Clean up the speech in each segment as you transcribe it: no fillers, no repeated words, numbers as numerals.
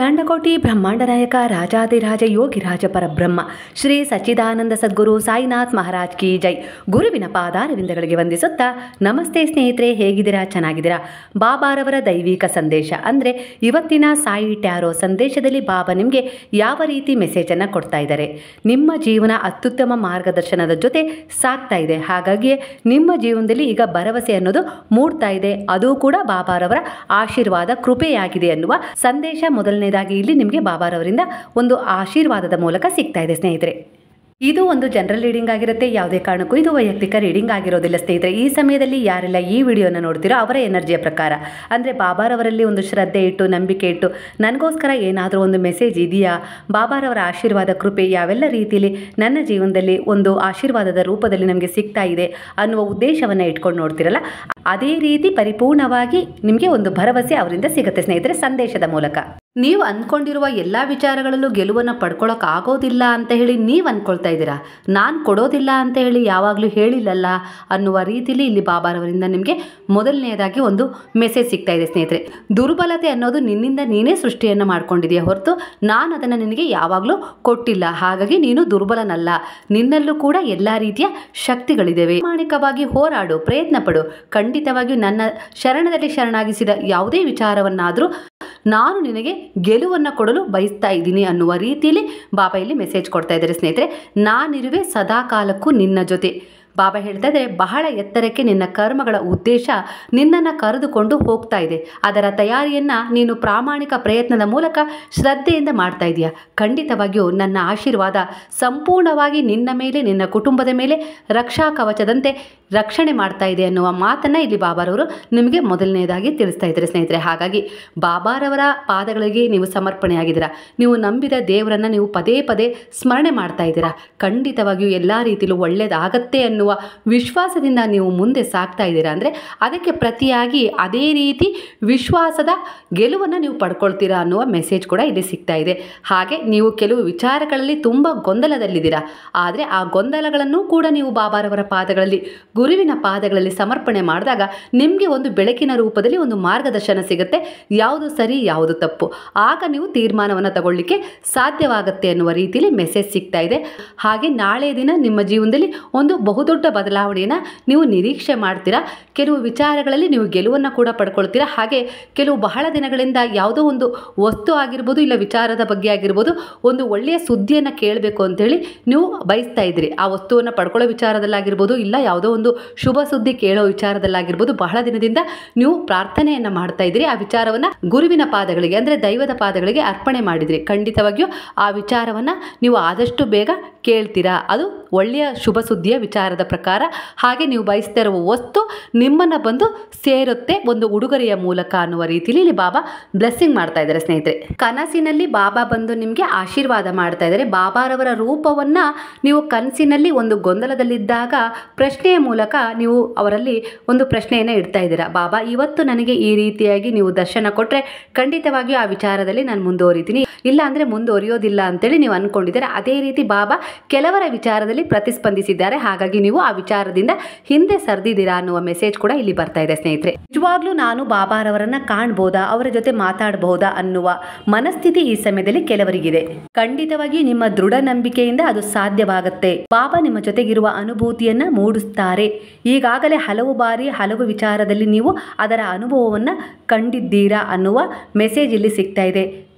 ಲಾಂಡಕೋಟಿ ಬ್ರಹ್ಮಾಂಡ ನಾಯಕ ರಾಜಾದಿರಾಜ ಯೋಗಿರಾಜ ಪರಬ್ರಹ್ಮ ಶ್ರೀ ಸಚ್ಚಿದಾನಂದ ಸದ್ಗುರು ಸಾಯಿನಾಥ್ ಮಹಾರಾಜ್ ಕಿ ಜೈ. ಗುರುವಿನ ಪಾದಾರವಿಂದಗಳಿಗೆ ವಂದಿಸುತ್ತಾ, ನಮಸ್ತೆ ಸ್ನೇಹಿತರೆ, ಹೇಗಿದ್ದೀರಾ? ಚೆನ್ನಾಗಿದ್ದೀರಾ? ಬಾಬಾರವರ ದೈವಿಕ ಸಂದೇಶ ಅಂದರೆ ಇವತ್ತಿನ ಸಾಯಿ ಟ್ಯಾರೋ ಸಂದೇಶದಲ್ಲಿ ಬಾಬಾ ನಿಮಗೆ ಯಾವ ರೀತಿ ಮೆಸೇಜನ್ನು ಕೊಡ್ತಾ ಇದ್ದಾರೆ. ನಿಮ್ಮ ಜೀವನ ಅತ್ಯುತ್ತಮ ಮಾರ್ಗದರ್ಶನದ ಜೊತೆ ಸಾಗ್ತಾ ಇದೆ. ಹಾಗಾಗಿ ನಿಮ್ಮ ಜೀವನದಲ್ಲಿ ಈಗ ಭರವಸೆ ಅನ್ನೋದು ಮೂಡ್ತಾ ಇದೆ. ಅದು ಕೂಡ ಬಾಬಾರವರ ಆಶೀರ್ವಾದ ಕೃಪೆಯಾಗಿದೆ ಅನ್ನುವ ಸಂದೇಶ ಮೊದಲನೇದಾಗಿ ಇಲ್ಲಿ ನಿಮಗೆ ಬಾಬಾರವರಿಂದ ಒಂದು ಆಶೀರ್ವಾದದ ಮೂಲಕ ಸಿಗ್ತಾ ಇದೆ ಸ್ನೇಹಿತರೆ. ಇದು ಒಂದು ಜನರಲ್ ರೀಡಿಂಗ್ ಆಗಿರುತ್ತೆ. ಯಾವುದೇ ಕಾರಣಕ್ಕೂ ಇದು ವೈಯಕ್ತಿಕ ರೀಡಿಂಗ್ ಆಗಿರೋದಿಲ್ಲ ಸ್ನೇಹಿತರೆ. ಈ ಸಮಯದಲ್ಲಿ ಯಾರೆಲ್ಲ ಈ ವಿಡಿಯೋನ ನೋಡ್ತೀರೋ ಅವರ ಎನರ್ಜಿಯ ಪ್ರಕಾರ ಅಂದರೆ ಬಾಬಾರವರಲ್ಲಿ ಒಂದು ಶ್ರದ್ಧೆ ಇಟ್ಟು, ನಂಬಿಕೆ ಇಟ್ಟು, ನನಗೋಸ್ಕರ ಏನಾದರೂ ಒಂದು ಮೆಸೇಜ್ ಇದೆಯಾ, ಬಾಬಾರವರ ಆಶೀರ್ವಾದ ಕೃಪೆ ಯಾವೆಲ್ಲ ರೀತಿಯಲ್ಲಿ ನನ್ನ ಜೀವನದಲ್ಲಿ ಒಂದು ಆಶೀರ್ವಾದದ ರೂಪದಲ್ಲಿ ನಮಗೆ ಸಿಗ್ತಾ ಇದೆ ಅನ್ನುವ ಉದ್ದೇಶವನ್ನು ಇಟ್ಕೊಂಡು ನೋಡ್ತಿರಲ್ಲ, ಅದೇ ರೀತಿ ಪರಿಪೂರ್ಣವಾಗಿ ನಿಮಗೆ ಒಂದು ಭರವಸೆ ಅವರಿಂದ ಸಿಗುತ್ತೆ ಸ್ನೇಹಿತರೆ ಸಂದೇಶದ ಮೂಲಕ. ನೀವು ಅಂದ್ಕೊಂಡಿರುವ ಎಲ್ಲ ವಿಚಾರಗಳಲ್ಲೂ ಗೆಲುವನ್ನು ಪಡ್ಕೊಳ್ಳೋಕ್ಕಾಗೋದಿಲ್ಲ ಅಂತ ಹೇಳಿ ನೀವು ಅಂದ್ಕೊಳ್ತಾ ಇದ್ದೀರಾ. ನಾನು ಕೊಡೋದಿಲ್ಲ ಅಂತ ಹೇಳಿ ಯಾವಾಗಲೂ ಹೇಳಿಲ್ಲಲ್ಲ ಅನ್ನುವ ರೀತಿಯಲ್ಲಿ ಇಲ್ಲಿ ಬಾಬಾರವರಿಂದ ನಿಮಗೆ ಮೊದಲನೆಯದಾಗಿ ಒಂದು ಮೆಸೇಜ್ ಸಿಗ್ತಾ ಇದೆ ಸ್ನೇಹಿತರೆ. ದುರ್ಬಲತೆ ಅನ್ನೋದು ನಿನ್ನಿಂದ ನೀನೇ ಸೃಷ್ಟಿಯನ್ನು ಮಾಡ್ಕೊಂಡಿದೆಯಾ ಹೊರತು ನಾನು ಅದನ್ನು ನಿನಗೆ ಯಾವಾಗಲೂ ಕೊಟ್ಟಿಲ್ಲ. ಹಾಗಾಗಿ ನೀನು ದುರ್ಬಲನಲ್ಲ, ನಿನ್ನಲ್ಲೂ ಕೂಡ ಎಲ್ಲ ರೀತಿಯ ಶಕ್ತಿಗಳಿದ್ದೇವೆ. ಪ್ರಾಮಾಣಿಕವಾಗಿ ಹೋರಾಡು, ಪ್ರಯತ್ನ ಪಡು. ಖಂಡಿತವಾಗಿಯೂ ನನ್ನ ಶರಣದಲ್ಲಿ ಶರಣಾಗಿಸಿದ ಯಾವುದೇ ವಿಚಾರವನ್ನಾದರೂ ನಾನು ನಿನಗೆ ಗೆಲುವನ್ನು ಕೊಡಲು ಬಯಸ್ತಾ ಇದ್ದೀನಿ ಅನ್ನುವ ರೀತಿಯಲ್ಲಿ ಬಾಬಾ ಇಲ್ಲಿ ಮೆಸೇಜ್ ಕೊಡ್ತಾ ಇದ್ದಾರೆ ಸ್ನೇಹಿತರೆ. ನಾನಿರುವೆ ಸದಾ ಕಾಲಕ್ಕೂ ನಿನ್ನ ಜೊತೆ. ಬಾಬಾ ಹೇಳ್ತಾ ಇದ್ದಾರೆ, ಬಹಳ ಎತ್ತರಕ್ಕೆ ನಿನ್ನ ಕರ್ಮಗಳ ಉದ್ದೇಶ ನಿನ್ನನ್ನು ಕರೆದುಕೊಂಡು ಹೋಗ್ತಾ ಇದೆ. ಅದರ ತಯಾರಿಯನ್ನು ನೀನು ಪ್ರಾಮಾಣಿಕ ಪ್ರಯತ್ನದ ಮೂಲಕ ಶ್ರದ್ಧೆಯಿಂದ ಮಾಡ್ತಾ ಇದೆಯಾ. ಖಂಡಿತವಾಗಿಯೂ ನನ್ನ ಆಶೀರ್ವಾದ ಸಂಪೂರ್ಣವಾಗಿ ನಿನ್ನ ಮೇಲೆ, ನಿನ್ನ ಕುಟುಂಬದ ಮೇಲೆ ರಕ್ಷಾ ಕವಚದಂತೆ ರಕ್ಷಣೆ ಮಾಡ್ತಾ ಇದೆ ಅನ್ನುವ ಮಾತನ್ನು ಇಲ್ಲಿ ಬಾಬಾರವರು ನಿಮಗೆ ಮೊದಲನೇದಾಗಿ ತಿಳಿಸ್ತಾ ಇದ್ದಾರೆ ಸ್ನೇಹಿತರೆ. ಹಾಗಾಗಿ ಬಾಬಾರವರ ಪಾದಗಳಿಗೆ ನೀವು ಸಮರ್ಪಣೆಯಾಗಿದ್ದೀರಾ. ನೀವು ನಂಬಿದ ದೇವರನ್ನು ನೀವು ಪದೇ ಪದೇ ಸ್ಮರಣೆ ಮಾಡ್ತಾ ಇದ್ದೀರಾ. ಖಂಡಿತವಾಗಿಯೂ ಎಲ್ಲ ರೀತಿಯಲ್ಲೂ ಒಳ್ಳೆಯದಾಗತ್ತೆ ಅನ್ನುವ ವಿಶ್ವಾಸದಿಂದ ನೀವು ಮುಂದೆ ಸಾಗ್ತಾ ಇದ್ದೀರಾ. ಅಂದರೆ ಅದಕ್ಕೆ ಪ್ರತಿಯಾಗಿ ಅದೇ ರೀತಿ ವಿಶ್ವಾಸದ ಗೆಲುವನ್ನು ನೀವು ಪಡ್ಕೊಳ್ತೀರಾ ಅನ್ನುವ ಮೆಸೇಜ್ ಕೂಡ ಇಲ್ಲಿ ಸಿಗ್ತಾ ಇದೆ. ಹಾಗೆ ನೀವು ಕೆಲವು ವಿಚಾರಗಳಲ್ಲಿ ತುಂಬ ಗೊಂದಲದಲ್ಲಿದ್ದೀರಾ. ಆದರೆ ಆ ಗೊಂದಲಗಳನ್ನು ಕೂಡ ನೀವು ಬಾಬಾರವರ ಪಾದಗಳಲ್ಲಿ, ಗುರುವಿನ ಪಾದಗಳಲ್ಲಿ ಸಮರ್ಪಣೆ ಮಾಡಿದಾಗ ನಿಮಗೆ ಒಂದು ಬೆಳಕಿನ ರೂಪದಲ್ಲಿ ಒಂದು ಮಾರ್ಗದರ್ಶನ ಸಿಗುತ್ತೆ. ಯಾವುದು ಸರಿ, ಯಾವುದು ತಪ್ಪು, ಆಗ ನೀವು ತೀರ್ಮಾನವನ್ನು ತಗೊಳ್ಳಿಕ್ಕೆ ಸಾಧ್ಯವಾಗುತ್ತೆ ಅನ್ನುವ ರೀತಿಯಲ್ಲಿ ಮೆಸೇಜ್ ಸಿಗ್ತಾ ಇದೆ. ಹಾಗೆ ನಾಳೆ ದಿನ ನಿಮ್ಮ ಜೀವನದಲ್ಲಿ ಒಂದು ಬಹುದೊಡ್ಡ ಬದಲಾವಣೆಯನ್ನು ನೀವು ನಿರೀಕ್ಷೆ ಮಾಡ್ತೀರಾ. ಕೆಲವು ವಿಚಾರಗಳಲ್ಲಿ ನೀವು ಗೆಲುವನ್ನು ಕೂಡ ಪಡ್ಕೊಳ್ತೀರಾ. ಹಾಗೆ ಕೆಲವು ಬಹಳ ದಿನಗಳಿಂದ ಯಾವುದೋ ಒಂದು ವಸ್ತು ಆಗಿರ್ಬೋದು, ಇಲ್ಲ ವಿಚಾರದ ಬಗ್ಗೆ ಆಗಿರ್ಬೋದು, ಒಂದು ಒಳ್ಳೆಯ ಸುದ್ದಿಯನ್ನು ಕೇಳಬೇಕು ಅಂತೇಳಿ ನೀವು ಬಯಸ್ತಾ ಇದ್ದೀರಿ. ಆ ವಸ್ತುವನ್ನು ಪಡ್ಕೊಳ್ಳೋ ವಿಚಾರದಲ್ಲಾಗಿರ್ಬೋದು, ಇಲ್ಲ ಯಾವುದೋ ಒಂದು ಶುಭ ಸುದ್ದಿ ಕೇಳೋ ವಿಚಾರದಲ್ಲಾಗಿರ್ಬೋದು, ಬಹಳ ದಿನದಿಂದ ನೀವು ಪ್ರಾರ್ಥನೆಯನ್ನು ಮಾಡ್ತಾ ಇದ್ದೀರಿ. ಆ ವಿಚಾರವನ್ನು ಗುರುವಿನ ಪಾದಗಳಿಗೆ ಅಂದರೆ ದೈವದ ಪಾದಗಳಿಗೆ ಅರ್ಪಣೆ ಮಾಡಿದ್ರಿ. ಖಂಡಿತವಾಗಿಯೂ ಆ ವಿಚಾರವನ್ನು ನೀವು ಆದಷ್ಟು ಬೇಗ ಕೇಳ್ತೀರಾ. ಅದು ಒಳ್ಳೆಯ ಶುಭ ಸುದ್ದಿಯ ವಿಚಾರದ ಪ್ರಕಾರ. ಹಾಗೆ ನೀವು ಬಯಸ್ತಾ ಇರುವ ವಸ್ತು ನಿಮ್ಮನ್ನು ಬಂದು ಸೇರುತ್ತೆ ಒಂದು ಉಡುಗೊರೆಯ ಮೂಲಕ ಅನ್ನುವ ರೀತಿಯಲ್ಲಿ ಇಲ್ಲಿ ಬಾಬಾ ಬ್ಲೆಸ್ಸಿಂಗ್ ಮಾಡ್ತಾ ಇದ್ದಾರೆ ಸ್ನೇಹಿತರೆ. ಕನಸಿನಲ್ಲಿ ಬಾಬಾ ಬಂದು ನಿಮಗೆ ಆಶೀರ್ವಾದ ಮಾಡ್ತಾ ಇದ್ದಾರೆ. ಬಾಬಾರವರ ರೂಪವನ್ನು ನೀವು ಕನಸಿನಲ್ಲಿ ಒಂದು ಗೊಂದಲದಲ್ಲಿದ್ದಾಗ ಪ್ರಶ್ನೆಯ ಮೂಲಕ ನೀವು ಅವರಲ್ಲಿ ಒಂದು ಪ್ರಶ್ನೆಯನ್ನು ಇಡ್ತಾ ಇದ್ದೀರಾ. ಬಾಬಾ, ಇವತ್ತು ನನಗೆ ಈ ರೀತಿಯಾಗಿ ನೀವು ದರ್ಶನ ಕೊಟ್ಟರೆ ಖಂಡಿತವಾಗಿಯೂ ಆ ವಿಚಾರದಲ್ಲಿ ನಾನು ಮುಂದುವರಿತೀನಿ, ಇಲ್ಲ ಅಂದರೆ ಮುಂದುವರಿಯೋದಿಲ್ಲ ಅಂತೇಳಿ ನೀವು ಅಂದ್ಕೊಂಡಿದ್ದೀರಾ. ಅದೇ ರೀತಿ ಬಾಬಾ ಕೆಲವರ ವಿಚಾರದಲ್ಲಿ ಪ್ರತಿಸ್ಪಂದಿಸಿದ್ದಾರೆ. ಹಾಗಾಗಿ ನೀವು ಆ ವಿಚಾರದಿಂದ ಹಿಂದೆ ಸರಿದಿದ್ದೀರಾ ಅನ್ನುವ ಮೆಸೇಜ್ ಕೂಡ ಇಲ್ಲಿ ಬರ್ತಾ ಇದೆ ಸ್ನೇಹಿತರೆ. ನಿಜವಾಗ್ಲೂ ನಾನು ಬಾಬಾರವರನ್ನ ಕಾಣ್ಬೋದಾ, ಅವರ ಜೊತೆ ಮಾತಾಡಬಹುದಾ ಅನ್ನುವ ಮನಸ್ಥಿತಿ ಈ ಸಮಯದಲ್ಲಿ ಕೆಲವರಿಗಿದೆ. ಖಂಡಿತವಾಗಿ ನಿಮ್ಮ ದೃಢ ನಂಬಿಕೆಯಿಂದ ಅದು ಸಾಧ್ಯವಾಗುತ್ತೆ. ಬಾಬಾ ನಿಮ್ಮ ಜೊತೆಗಿರುವ ಅನುಭೂತಿಯನ್ನ ಮೂಡಿಸ್ತಾರೆ. ಈಗಾಗಲೇ ಹಲವು ಬಾರಿ ಹಲವು ವಿಚಾರದಲ್ಲಿ ನೀವು ಅದರ ಅನುಭವವನ್ನು ಕಂಡಿದ್ದೀರಾ ಅನ್ನುವ ಮೆಸೇಜ್ ಇಲ್ಲಿ ಸಿಗ್ತಾ ಇದೆ.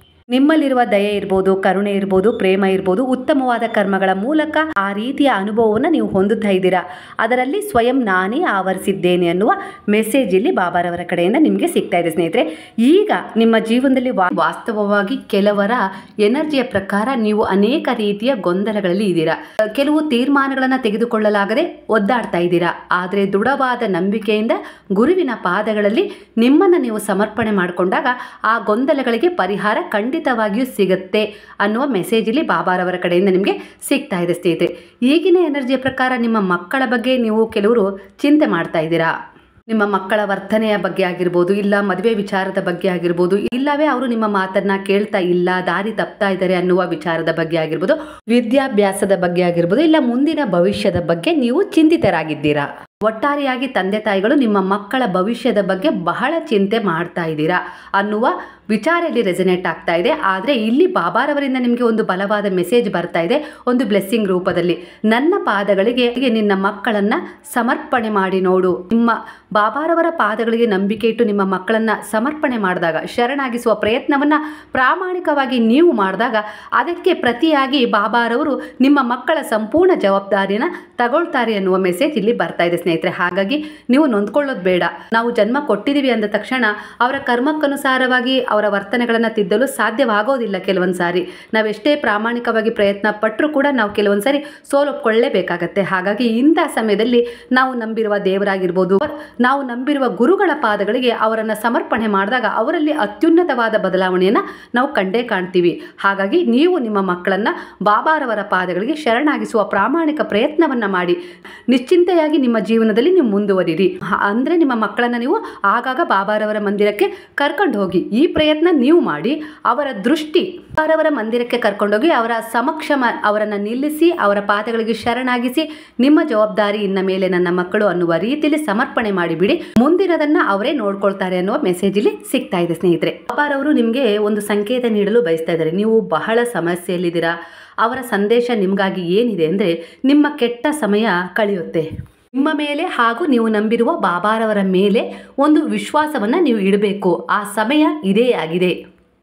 ನಿಮ್ಮಲ್ಲಿರುವ ದಯೆ ಇರ್ಬೋದು, ಕರುಣೆ ಇರ್ಬೋದು, ಪ್ರೇಮ ಇರ್ಬೋದು, ಉತ್ತಮವಾದ ಕರ್ಮಗಳ ಮೂಲಕ ಆ ರೀತಿಯ ಅನುಭವವನ್ನು ನೀವು ಹೊಂದುತ್ತಾ ಇದ್ದೀರಾ. ಅದರಲ್ಲಿ ಸ್ವಯಂ ನಾನೇ ಆವರಿಸಿದ್ದೇನೆ ಅನ್ನುವ ಮೆಸೇಜ್ ಇಲ್ಲಿ ಬಾಬಾರವರ ಕಡೆಯಿಂದ ನಿಮಗೆ ಸಿಗ್ತಾ ಇದೆ ಸ್ನೇಹಿತರೆ. ಈಗ ನಿಮ್ಮ ಜೀವನದಲ್ಲಿ ವಾಸ್ತವವಾಗಿ ಕೆಲವರ ಎನರ್ಜಿಯ ಪ್ರಕಾರ ನೀವು ಅನೇಕ ರೀತಿಯ ಗೊಂದಲಗಳಲ್ಲಿ ಇದ್ದೀರಾ. ಕೆಲವು ತೀರ್ಮಾನಗಳನ್ನು ತೆಗೆದುಕೊಳ್ಳಲಾಗದೆ ಒದ್ದಾಡ್ತಾ ಇದ್ದೀರಾ. ಆದರೆ ದೃಢವಾದ ನಂಬಿಕೆಯಿಂದ ಗುರುವಿನ ಪಾದಗಳಲ್ಲಿ ನಿಮ್ಮನ್ನು ನೀವು ಸಮರ್ಪಣೆ ಮಾಡಿಕೊಂಡಾಗ ಆ ಗೊಂದಲಗಳಿಗೆ ಪರಿಹಾರ ಖಂಡಿತವಾಗಿಯೂ ಸಿಗುತ್ತೆ ಅನ್ನುವ ಮೆಸೇಜ್ ಇಲ್ಲಿ ಬಾಬಾರವರ ಕಡೆಯಿಂದ ನಿಮಗೆ ಸಿಗ್ತಾ ಇದೆ ಸ್ನೇಹಿತರೆ. ಈಗಿನ ಎನರ್ಜಿಯ ಪ್ರಕಾರ ನಿಮ್ಮ ಮಕ್ಕಳ ಬಗ್ಗೆ ನೀವು ಕೆಲವರು ಚಿಂತೆ ಮಾಡ್ತಾ ಇದ್ದೀರಾ. ನಿಮ್ಮ ಮಕ್ಕಳ ವರ್ತನೆಯ ಬಗ್ಗೆ ಆಗಿರ್ಬೋದು, ಇಲ್ಲ ಮದುವೆ ವಿಚಾರದ ಬಗ್ಗೆ ಆಗಿರ್ಬೋದು, ಇಲ್ಲವೇ ಅವರು ನಿಮ್ಮ ಮಾತನ್ನ ಕೇಳ್ತಾ ಇಲ್ಲ, ದಾರಿ ತಪ್ತಾ ಇದ್ದಾರೆ ಅನ್ನುವ ವಿಚಾರದ ಬಗ್ಗೆ ಆಗಿರ್ಬೋದು, ವಿದ್ಯಾಭ್ಯಾಸದ ಬಗ್ಗೆ ಆಗಿರ್ಬೋದು, ಇಲ್ಲ ಮುಂದಿನ ಭವಿಷ್ಯದ ಬಗ್ಗೆ ನೀವು ಚಿಂತಿತರಾಗಿದ್ದೀರಾ. ಒಟ್ಟಾರೆಯಾಗಿ ತಂದೆ ತಾಯಿಗಳು ನಿಮ್ಮ ಮಕ್ಕಳ ಭವಿಷ್ಯದ ಬಗ್ಗೆ ಬಹಳ ಚಿಂತೆ ಮಾಡ್ತಾ ಇದ್ದೀರಾ ಅನ್ನುವ ವಿಚಾರ ಇಲ್ಲಿ ರೆಸನೇಟ್ ಆಗ್ತಾ ಇದೆ. ಆದರೆ ಇಲ್ಲಿ ಬಾಬಾರವರಿಂದ ನಿಮಗೆ ಒಂದು ಬಲವಾದ ಮೆಸೇಜ್ ಬರ್ತಾ ಇದೆ, ಒಂದು ಬ್ಲೆಸ್ಸಿಂಗ್ ರೂಪದಲ್ಲಿ. ನನ್ನ ಪಾದಗಳಿಗೆ ನಿನ್ನ ಮಕ್ಕಳನ್ನು ಸಮರ್ಪಣೆ ಮಾಡಿ ನೋಡು. ನಿಮ್ಮ ಬಾಬಾರವರ ಪಾದಗಳಿಗೆ ನಂಬಿಕೆ ಇಟ್ಟು ನಿಮ್ಮ ಮಕ್ಕಳನ್ನು ಸಮರ್ಪಣೆ ಮಾಡಿದಾಗ, ಶರಣಾಗಿಸುವ ಪ್ರಯತ್ನವನ್ನು ಪ್ರಾಮಾಣಿಕವಾಗಿ ನೀವು ಮಾಡಿದಾಗ, ಅದಕ್ಕೆ ಪ್ರತಿಯಾಗಿ ಬಾಬಾರವರು ನಿಮ್ಮ ಮಕ್ಕಳ ಸಂಪೂರ್ಣ ಜವಾಬ್ದಾರಿಯನ್ನು ತಗೊಳ್ತಾರೆ ಅನ್ನುವ ಮೆಸೇಜ್ ಇಲ್ಲಿ ಬರ್ತಾ ಇದೆ ಸ್ನೇಹಿತರೆ. ಹಾಗಾಗಿ ನೀವು ನೊಂದ್ಕೊಳ್ಳೋದು ಬೇಡ. ನಾವು ಜನ್ಮ ಕೊಟ್ಟಿದ್ದೀವಿ ಅಂದ ತಕ್ಷಣ ಅವರ ಕರ್ಮಕ್ಕನುಸಾರವಾಗಿ ಅವರ ವರ್ತನೆಗಳನ್ನು ತಿದ್ದಲು ಸಾಧ್ಯವಾಗೋದಿಲ್ಲ. ಕೆಲವೊಂದು ಸಾರಿ ನಾವೆಷ್ಟೇ ಪ್ರಾಮಾಣಿಕವಾಗಿ ಪ್ರಯತ್ನ ಪಟ್ಟರೂ ಕೂಡ ನಾವು ಕೆಲವೊಂದು ಸಾರಿ ಸೋಲೊಪ್ಕೊಳ್ಳೇಬೇಕಾಗತ್ತೆ. ಹಾಗಾಗಿ ಇಂಥ ಸಮಯದಲ್ಲಿ ನಾವು ನಂಬಿರುವ ದೇವರಾಗಿರ್ಬೋದು, ನಾವು ನಂಬಿರುವ ಗುರುಗಳ ಪಾದಗಳಿಗೆ ಅವರನ್ನು ಸಮರ್ಪಣೆ ಮಾಡಿದಾಗ ಅವರಲ್ಲಿ ಅತ್ಯುನ್ನತವಾದ ಬದಲಾವಣೆಯನ್ನು ನಾವು ಕಂಡೇ ಕಾಣ್ತೀವಿ. ಹಾಗಾಗಿ ನೀವು ನಿಮ್ಮ ಮಕ್ಕಳನ್ನು ಬಾಬಾರವರ ಪಾದಗಳಿಗೆ ಶರಣಾಗಿಸುವ ಪ್ರಾಮಾಣಿಕ ಪ್ರಯತ್ನವನ್ನು ಮಾಡಿ ನಿಶ್ಚಿಂತೆಯಾಗಿ ನಿಮ್ಮ ಜೀವನದಲ್ಲಿ ನೀವು ಮುಂದುವರಿರಿ. ಅಂದರೆ ನಿಮ್ಮ ಮಕ್ಕಳನ್ನು ನೀವು ಆಗಾಗ ಬಾಬಾರವರ ಮಂದಿರಕ್ಕೆ ಕರ್ಕೊಂಡು ಹೋಗಿ. ಈ ಪ್ರಯತ್ನ ನೀವು ಮಾಡಿ ಅವರ ದೃಷ್ಟಿ ಬಾಬಾರವರ ಮಂದಿರಕ್ಕೆ ಕರ್ಕೊಂಡೋಗಿ ಅವರ ಸಮಕ್ಷ ಅವರನ್ನು ನಿಲ್ಲಿಸಿ ಅವರ ಪಾದಗಳಿಗೆ ಶರಣಾಗಿಸಿ, ನಿಮ್ಮ ಜವಾಬ್ದಾರಿ ಇನ್ನ ಮೇಲೆ ನನ್ನ ಮಕ್ಕಳು ಅನ್ನುವ ರೀತಿಯಲ್ಲಿ ಸಮರ್ಪಣೆ ಮಾಡಿಬಿಡಿ. ಮುಂದಿನದನ್ನ ಅವರೇ ನೋಡ್ಕೊಳ್ತಾರೆ ಅನ್ನುವ ಮೆಸೇಜ್ ಇಲ್ಲಿ ಸಿಗ್ತಾ ಇದೆ ಸ್ನೇಹಿತರೆ. ಬಾಬಾರವರು ನಿಮಗೆ ಒಂದು ಸಂಕೇತ ನೀಡಲು ಬಯಸ್ತಾ ಇದ್ದಾರೆ. ನೀವು ಬಹಳ ಸಮಸ್ಯೆಯಲ್ಲಿದ್ದೀರಾ. ಅವರ ಸಂದೇಶ ನಿಮಗಾಗಿ ಏನಿದೆ ಅಂದರೆ, ನಿಮ್ಮ ಕೆಟ್ಟ ಸಮಯ ಕಳೆಯುತ್ತೆ. ನಿಮ್ಮ ಮೇಲೆ ಹಾಗೂ ನೀವು ನಂಬಿರುವ ಬಾಬಾರವರ ಮೇಲೆ ಒಂದು ವಿಶ್ವಾಸವನ್ನು ನೀವು ಇಡಬೇಕು. ಆ ಸಮಯ ಇದೇ ಆಗಿದೆ.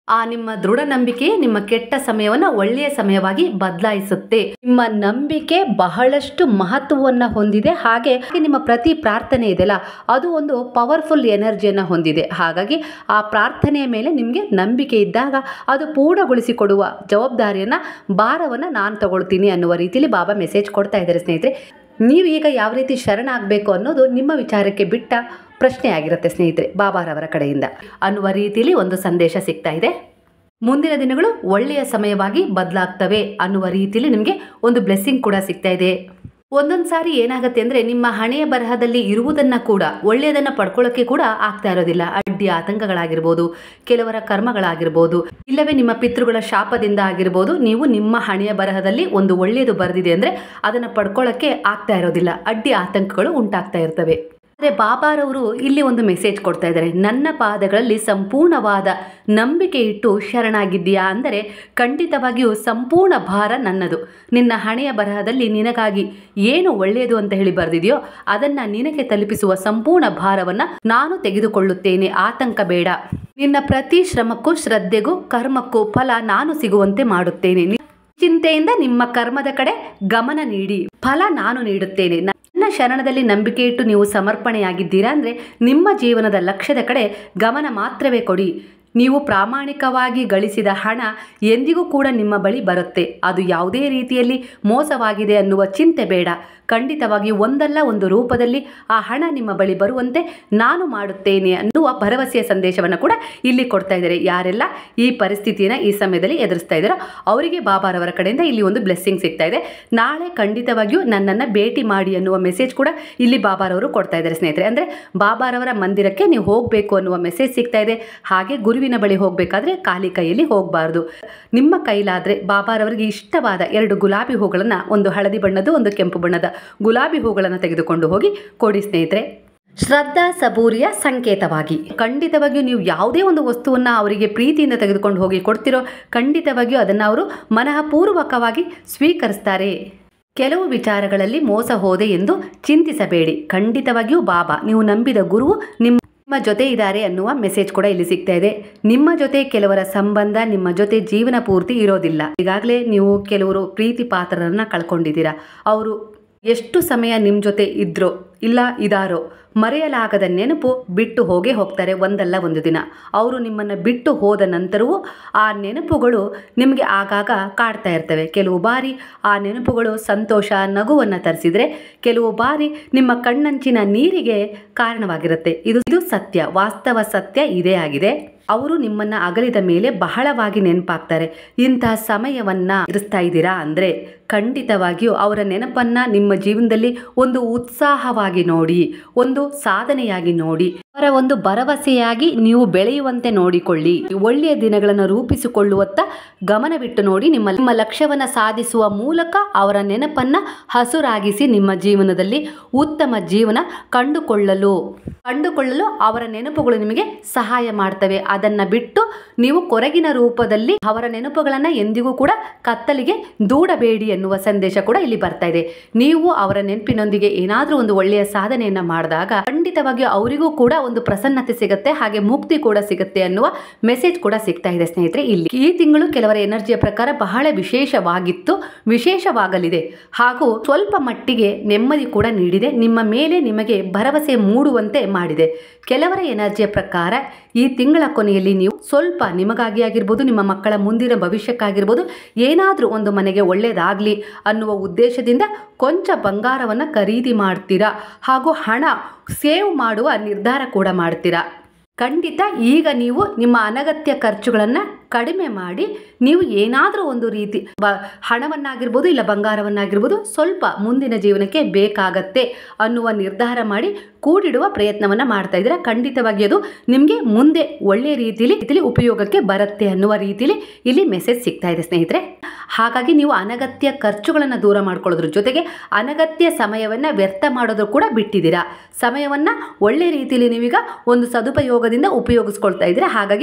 ಆ ನಿಮ್ಮ ದೃಢ ನಂಬಿಕೆ ನಿಮ್ಮ ಕೆಟ್ಟ ಸಮಯವನ್ನು ಒಳ್ಳೆಯ ಸಮಯವಾಗಿ ಬದಲಾಯಿಸುತ್ತೆ. ನಿಮ್ಮ ನಂಬಿಕೆ ಬಹಳಷ್ಟು ಮಹತ್ವವನ್ನು ಹೊಂದಿದೆ. ಹಾಗೆ ನಿಮ್ಮ ಪ್ರತಿ ಪ್ರಾರ್ಥನೆ ಇದೆಯಲ್ಲ, ಅದು ಒಂದು ಪವರ್ಫುಲ್ ಎನರ್ಜಿಯನ್ನು ಹೊಂದಿದೆ. ಹಾಗಾಗಿ ಆ ಪ್ರಾರ್ಥನೆಯ ಮೇಲೆ ನಿಮಗೆ ನಂಬಿಕೆ ಇದ್ದಾಗ ಅದು ಪೂರ್ಣಗೊಳಿಸಿಕೊಡುವ ಜವಾಬ್ದಾರಿಯನ್ನು, ಭಾರವನ್ನು ನಾನು ತಗೊಳ್ತೀನಿ ಅನ್ನುವ ರೀತಿಯಲ್ಲಿ ಬಾಬಾ ಮೆಸೇಜ್ ಕೊಡ್ತಾ ಇದ್ದಾರೆ ಸ್ನೇಹಿತರೆ. ನೀವು ಈಗ ಯಾವ ರೀತಿ ಶರಣಾಗಬೇಕು ಅನ್ನೋದು ನಿಮ್ಮ ವಿಚಾರಕ್ಕೆ ಬಿಟ್ಟ ಪ್ರಶ್ನೆ ಆಗಿರುತ್ತೆ ಸ್ನೇಹಿತರೆ, ಬಾಬಾರವರ ಕಡೆಯಿಂದ ಅನ್ನುವ ರೀತಿಯಲ್ಲಿ ಒಂದು ಸಂದೇಶ ಸಿಗ್ತಾ ಇದೆ. ಮುಂದಿನ ದಿನಗಳು ಒಳ್ಳೆಯ ಸಮಯವಾಗಿ ಬದಲಾಗ್ತವೆ ಅನ್ನುವ ರೀತಿಯಲ್ಲಿ ನಿಮಗೆ ಒಂದು ಬ್ಲೆಸ್ಸಿಂಗ್ ಕೂಡ ಸಿಗ್ತಾ ಇದೆ. ಒಂದೊಂದು ಸಾರಿ ಏನಾಗುತ್ತೆ ಅಂದರೆ, ನಿಮ್ಮ ಹಣೆಯ ಬರಹದಲ್ಲಿ ಇರುವುದನ್ನು ಕೂಡ ಒಳ್ಳೆಯದನ್ನು ಪಡ್ಕೊಳ್ಳೋಕ್ಕೆ ಕೂಡ ಆಗ್ತಾ ಇರೋದಿಲ್ಲ. ಅಡ್ಡಿ ಆತಂಕಗಳಾಗಿರ್ಬೋದು, ಕೆಲವರ ಕರ್ಮಗಳಾಗಿರ್ಬೋದು, ಇಲ್ಲವೇ ನಿಮ್ಮ ಪಿತೃಗಳ ಶಾಪದಿಂದ ಆಗಿರ್ಬೋದು. ನೀವು ನಿಮ್ಮ ಹಣೆಯ ಬರಹದಲ್ಲಿ ಒಂದು ಒಳ್ಳೆಯದು ಬರೆದಿದೆ ಅಂದರೆ ಅದನ್ನು ಪಡ್ಕೊಳ್ಳೋಕ್ಕೆ ಆಗ್ತಾ ಇರೋದಿಲ್ಲ. ಅಡ್ಡಿ ಆತಂಕಗಳು ಉಂಟಾಗ್ತಾ ಇರ್ತವೆ. ಆದರೆ ಬಾಬಾರವರು ಇಲ್ಲಿ ಒಂದು ಮೆಸೇಜ್ ಕೊಡ್ತಾ ಇದ್ದಾರೆ. ನನ್ನ ಪಾದಗಳಲ್ಲಿ ಸಂಪೂರ್ಣವಾದ ನಂಬಿಕೆ ಇಟ್ಟು ಶರಣಾಗಿದ್ದೀಯಾ ಅಂದರೆ ಖಂಡಿತವಾಗಿಯೂ ಸಂಪೂರ್ಣ ಭಾರ ನನ್ನದು. ನಿನ್ನ ಹಣೆಯ ಬರಹದಲ್ಲಿ ನಿನಗಾಗಿ ಏನು ಒಳ್ಳೆಯದು ಅಂತ ಹೇಳಿ ಬರೆದಿದೆಯೋ ಅದನ್ನು ನಿನಗೆ ತಲುಪಿಸುವ ಸಂಪೂರ್ಣ ಭಾರವನ್ನು ನಾನು ತೆಗೆದುಕೊಳ್ಳುತ್ತೇನೆ. ಆತಂಕ ಬೇಡ. ನಿನ್ನ ಪ್ರತಿ ಶ್ರಮಕ್ಕೂ ಶ್ರದ್ಧೆಗೂ ಕರ್ಮಕ್ಕೂ ಫಲ ನಾನು ಸಿಗುವಂತೆ ಮಾಡುತ್ತೇನೆ. ಚಿಂತೆಯಿಂದ ನಿಮ್ಮ ಕರ್ಮದ ಕಡೆ ಗಮನ ನೀಡಿ, ಫಲ ನಾನು ನೀಡುತ್ತೇನೆ. ನನ್ನ ಶರಣದಲ್ಲಿ ನಂಬಿಕೆ ಇಟ್ಟು ನೀವು ಸಮರ್ಪಣೆಯಾಗಿದ್ದೀರಾ ಅಂದರೆ ನಿಮ್ಮ ಜೀವನದ ಲಕ್ಷ್ಯದ ಕಡೆ ಗಮನ ಮಾತ್ರವೇ ಕೊಡಿ. ನೀವು ಪ್ರಾಮಾಣಿಕವಾಗಿ ಗಳಿಸಿದ ಹಣ ಎಂದಿಗೂ ಕೂಡ ನಿಮ್ಮ ಬಳಿ ಬರುತ್ತೆ. ಅದು ಯಾವುದೇ ರೀತಿಯಲ್ಲಿ ಮೋಸವಾಗಿದೆ ಅನ್ನುವ ಚಿಂತೆ ಬೇಡ. ಖಂಡಿತವಾಗಿ ಒಂದಲ್ಲ ಒಂದು ರೂಪದಲ್ಲಿ ಆ ಹಣ ನಿಮ್ಮ ಬಳಿ ಬರುವಂತೆ ನಾನು ಮಾಡುತ್ತೇನೆ ಅನ್ನುವ ಭರವಸೆಯ ಸಂದೇಶವನ್ನು ಕೂಡ ಇಲ್ಲಿ ಕೊಡ್ತಾ ಇದ್ದಾರೆ. ಯಾರೆಲ್ಲ ಈ ಪರಿಸ್ಥಿತಿಯನ್ನು ಈ ಸಮಯದಲ್ಲಿ ಎದುರಿಸ್ತಾ ಇದ್ದಾರೋ ಅವರಿಗೆ ಬಾಬಾರವರ ಕಡೆಯಿಂದ ಇಲ್ಲಿ ಒಂದು ಬ್ಲೆಸ್ಸಿಂಗ್ ಸಿಗ್ತಾ ಇದೆ. ನಾಳೆ ಖಂಡಿತವಾಗಿಯೂ ನನ್ನನ್ನು ಭೇಟಿ ಮಾಡಿ ಅನ್ನುವ ಮೆಸೇಜ್ ಕೂಡ ಇಲ್ಲಿ ಬಾಬಾರವರು ಕೊಡ್ತಾ ಇದ್ದಾರೆ ಸ್ನೇಹಿತರೆ. ಅಂದರೆ ಬಾಬಾರವರ ಮಂದಿರಕ್ಕೆ ನೀವು ಹೋಗಬೇಕು ಅನ್ನುವ ಮೆಸೇಜ್ ಸಿಗ್ತಾ ಇದೆ. ಹಾಗೆ ಗುರುವಿನ ಬಳಿ ಹೋಗಬೇಕಾದ್ರೆ ಖಾಲಿ ಕೈಯಲ್ಲಿ ಹೋಗಬಾರ್ದು. ನಿಮ್ಮ ಕೈಲಾದರೆ ಬಾಬಾರವರಿಗೆ ಇಷ್ಟವಾದ 2 ಗುಲಾಬಿ ಹೂಗಳನ್ನು, ಒಂದು ಹಳದಿ ಬಣ್ಣದ್ದು, ಒಂದು ಕೆಂಪು ಬಣ್ಣದ ಗುಲಾಬಿ ಹೂಗಳನ್ನು ತೆಗೆದುಕೊಂಡು ಹೋಗಿ ಕೊಡಿ ಸ್ನೇಹಿತರೆ. ಶ್ರದ್ಧಾ ಸಬೂರಿಯ ಸಂಕೇತವಾಗಿ ಖಂಡಿತವಾಗಿಯೂ ನೀವು ಯಾವುದೇ ಒಂದು ವಸ್ತುವನ್ನು ಅವರಿಗೆ ಪ್ರೀತಿಯಿಂದ ತೆಗೆದುಕೊಂಡು ಹೋಗಿ ಕೊಡ್ತಿರೋ ಖಂಡಿತವಾಗಿಯೂ ಅದನ್ನು ಅವರು ಮನಃಪೂರ್ವಕವಾಗಿ ಸ್ವೀಕರಿಸ್ತಾರೆ. ಕೆಲವು ವಿಚಾರಗಳಲ್ಲಿ ಮೋಸ ಹೋದೆ ಎಂದು ಚಿಂತಿಸಬೇಡಿ. ಖಂಡಿತವಾಗಿಯೂ ಬಾಬಾ, ನೀವು ನಂಬಿದ ಗುರುವು ನಿಮ್ಮ ಜೊತೆ ಇದ್ದಾರೆ ಅನ್ನುವ ಮೆಸೇಜ್ ಕೂಡ ಇಲ್ಲಿ ಸಿಗ್ತಾ ಇದೆ. ನಿಮ್ಮ ಜೊತೆ ಕೆಲವರ ಸಂಬಂಧ ನಿಮ್ಮ ಜೊತೆ ಜೀವನ ಪೂರ್ತಿ ಇರೋದಿಲ್ಲ. ಈಗಾಗಲೇ ನೀವು ಕೆಲವರು ಪ್ರೀತಿ ಪಾತ್ರರನ್ನು ಕಳ್ಕೊಂಡಿದ್ದೀರಾ. ಅವರು ಎಷ್ಟು ಸಮಯ ನಿಮ್ಮ ಜೊತೆ ಇದ್ರೋ ಇಲ್ಲ ಇದಾರೋ ಮರೆಯಲಾಗದ ನೆನಪು ಬಿಟ್ಟು ಹೋಗ್ತಾರೆ ಒಂದಲ್ಲ ಒಂದು ದಿನ. ಅವರು ನಿಮ್ಮನ್ನು ಬಿಟ್ಟು ಹೋದ ನಂತರವೂ ಆ ನೆನಪುಗಳು ನಿಮಗೆ ಆಗಾಗ ಕಾಡ್ತಾ ಇರ್ತವೆ. ಕೆಲವು ಬಾರಿ ಆ ನೆನಪುಗಳು ಸಂತೋಷ, ನಗುವನ್ನು ತರಿಸಿದರೆ, ಕೆಲವು ಬಾರಿ ನಿಮ್ಮ ಕಣ್ಣಂಚಿನ ನೀರಿಗೆ ಕಾರಣವಾಗಿರುತ್ತೆ. ಇದು ಸತ್ಯ, ವಾಸ್ತವ ಸತ್ಯ ಇದೇ ಆಗಿದೆ. ಅವರು ನಿಮ್ಮನ್ನು ಅಗಲಿದ ಮೇಲೆ ಬಹಳವಾಗಿ ನೆನಪಾಗ್ತಾರೆ. ಇಂತಹ ಸಮಯವನ್ನು ಇರಿಸ್ತಾ ಇದ್ದೀರಾ ಅಂದರೆ ಖಂಡಿತವಾಗಿಯೂ ಅವರ ನೆನಪನ್ನು ನಿಮ್ಮ ಜೀವನದಲ್ಲಿ ಒಂದು ಉತ್ಸಾಹವಾಗಿ ನೋಡಿ, ಒಂದು ಸಾಧನೆಯಾಗಿ ನೋಡಿ. ಅವರ ಒಂದು ಭರವಸೆಯಾಗಿ ನೀವು ಬೆಳೆಯುವಂತೆ ನೋಡಿಕೊಳ್ಳಿ. ಒಳ್ಳೆಯ ದಿನಗಳನ್ನು ರೂಪಿಸಿಕೊಳ್ಳುವತ್ತ ಗಮನವಿಟ್ಟು ನೋಡಿ. ನಿಮ್ಮ ಲಕ್ಷ್ಯವನ್ನು ಸಾಧಿಸುವ ಮೂಲಕ ಅವರ ನೆನಪನ್ನ ಹಸುರಾಗಿಸಿ ನಿಮ್ಮ ಜೀವನದಲ್ಲಿ ಉತ್ತಮ ಜೀವನ ಕಂಡುಕೊಳ್ಳಲು ಅವರ ನೆನಪುಗಳು ನಿಮಗೆ ಸಹಾಯ ಮಾಡ್ತವೆ. ಅದನ್ನ ಬಿಟ್ಟು ನೀವು ಕೊರಗಿನ ರೂಪದಲ್ಲಿ ಅವರ ನೆನಪುಗಳನ್ನ ಎಂದಿಗೂ ಕೂಡ ಕತ್ತಲಿಗೆ ದೂಡಬೇಡಿ ಎನ್ನುವ ಸಂದೇಶ ಕೂಡ ಇಲ್ಲಿ ಬರ್ತಾ ಇದೆ. ನೀವು ಅವರ ನೆನಪಿನೊಂದಿಗೆ ಏನಾದ್ರೂ ಒಂದು ಒಳ್ಳೆಯ ಸಾಧನೆಯನ್ನ ಮಾಡಿದಾಗ ಖಂಡಿತವಾಗಿಯೂ ಅವರಿಗೂ ಕೂಡ ಒಂದು ಪ್ರಸನ್ನತೆ ಸಿಗುತ್ತೆ, ಹಾಗೆ ಮುಕ್ತಿ ಕೂಡ ಸಿಗುತ್ತೆ ಅನ್ನುವ ಮೆಸೇಜ್ ಕೂಡ ಸಿಗ್ತಾ ಇದೆ ಸ್ನೇಹಿತರೆ. ಇಲ್ಲಿ ಈ ತಿಂಗಳು ಕೆಲವರ ಎನರ್ಜಿಯ ಪ್ರಕಾರ ಬಹಳ ವಿಶೇಷವಾಗಿತ್ತು, ವಿಶೇಷವಾಗಲಿದೆ, ಹಾಗೂ ಸ್ವಲ್ಪ ಮಟ್ಟಿಗೆ ನೆಮ್ಮದಿ ಕೂಡ ನೀಡಿದೆ. ನಿಮ್ಮ ಮೇಲೆ ನಿಮಗೆ ಭರವಸೆ ಮೂಡುವಂತೆ ಮಾಡಿದೆ. ಕೆಲವರ ಎನರ್ಜಿಯ ಪ್ರಕಾರ ಈ ತಿಂಗಳ ಕೊನೆಯಲ್ಲಿ ನೀವು ಸ್ವಲ್ಪ ನಿಮಗಾಗಿ ಆಗಿರ್ಬೋದು, ನಿಮ್ಮ ಮಕ್ಕಳ ಮುಂದಿನ ಭವಿಷ್ಯಕ್ಕಾಗಿರ್ಬೋದು, ಏನಾದರೂ ಒಂದು ಮನೆಗೆ ಒಳ್ಳೆಯದಾಗಲಿ ಅನ್ನುವ ಉದ್ದೇಶದಿಂದ ಕೊಂಚ ಬಂಗಾರವನ್ನು ಖರೀದಿ ಮಾಡ್ತೀರಾ, ಹಾಗೂ ಹಣ ಸೇವ್ ಮಾಡುವ ನಿರ್ಧಾರ ಕೂಡ ಮಾಡ್ತೀರಾ. ಖಂಡಿತ ಈಗ ನೀವು ನಿಮ್ಮ ಅನಗತ್ಯ ಖರ್ಚುಗಳನ್ನು ಕಡಿಮೆ ಮಾಡಿ ನೀವು ಏನಾದರೂ ಒಂದು ರೀತಿ ಹಣವನ್ನಾಗಿರ್ಬೋದು ಇಲ್ಲ ಬಂಗಾರವನ್ನಾಗಿರ್ಬೋದು ಸ್ವಲ್ಪ ಮುಂದಿನ ಜೀವನಕ್ಕೆ ಬೇಕಾಗತ್ತೆ ಅನ್ನುವ ನಿರ್ಧಾರ ಮಾಡಿ ಕೂಡಿಡುವ ಪ್ರಯತ್ನವನ್ನು ಮಾಡ್ತಾ ಇದ್ದೀರಾ. ಖಂಡಿತವಾಗಿ ಅದು ನಿಮಗೆ ಮುಂದೆ ಒಳ್ಳೆಯ ರೀತಿಯಲ್ಲಿ ಉಪಯೋಗಕ್ಕೆ ಬರುತ್ತೆ ಅನ್ನುವ ರೀತಿಯಲ್ಲಿ ಇಲ್ಲಿ ಮೆಸೇಜ್ ಸಿಗ್ತಾ ಇದೆ ಸ್ನೇಹಿತರೆ. ಹಾಗಾಗಿ ನೀವು ಅನಗತ್ಯ ಖರ್ಚುಗಳನ್ನು ದೂರ ಮಾಡ್ಕೊಳ್ಳೋದ್ರ ಜೊತೆಗೆ ಅನಗತ್ಯ ಸಮಯವನ್ನು ವ್ಯರ್ಥ ಮಾಡೋದು ಕೂಡ ಬಿಟ್ಟಿದ್ದೀರಾ. ಸಮಯವನ್ನು ಒಳ್ಳೆ ರೀತಿಯಲ್ಲಿ ನೀವೀಗ ಒಂದು ಸದುಪಯೋಗದಿಂದ ಉಪಯೋಗಿಸ್ಕೊಳ್ತಾ ಇದ್ದೀರಾ.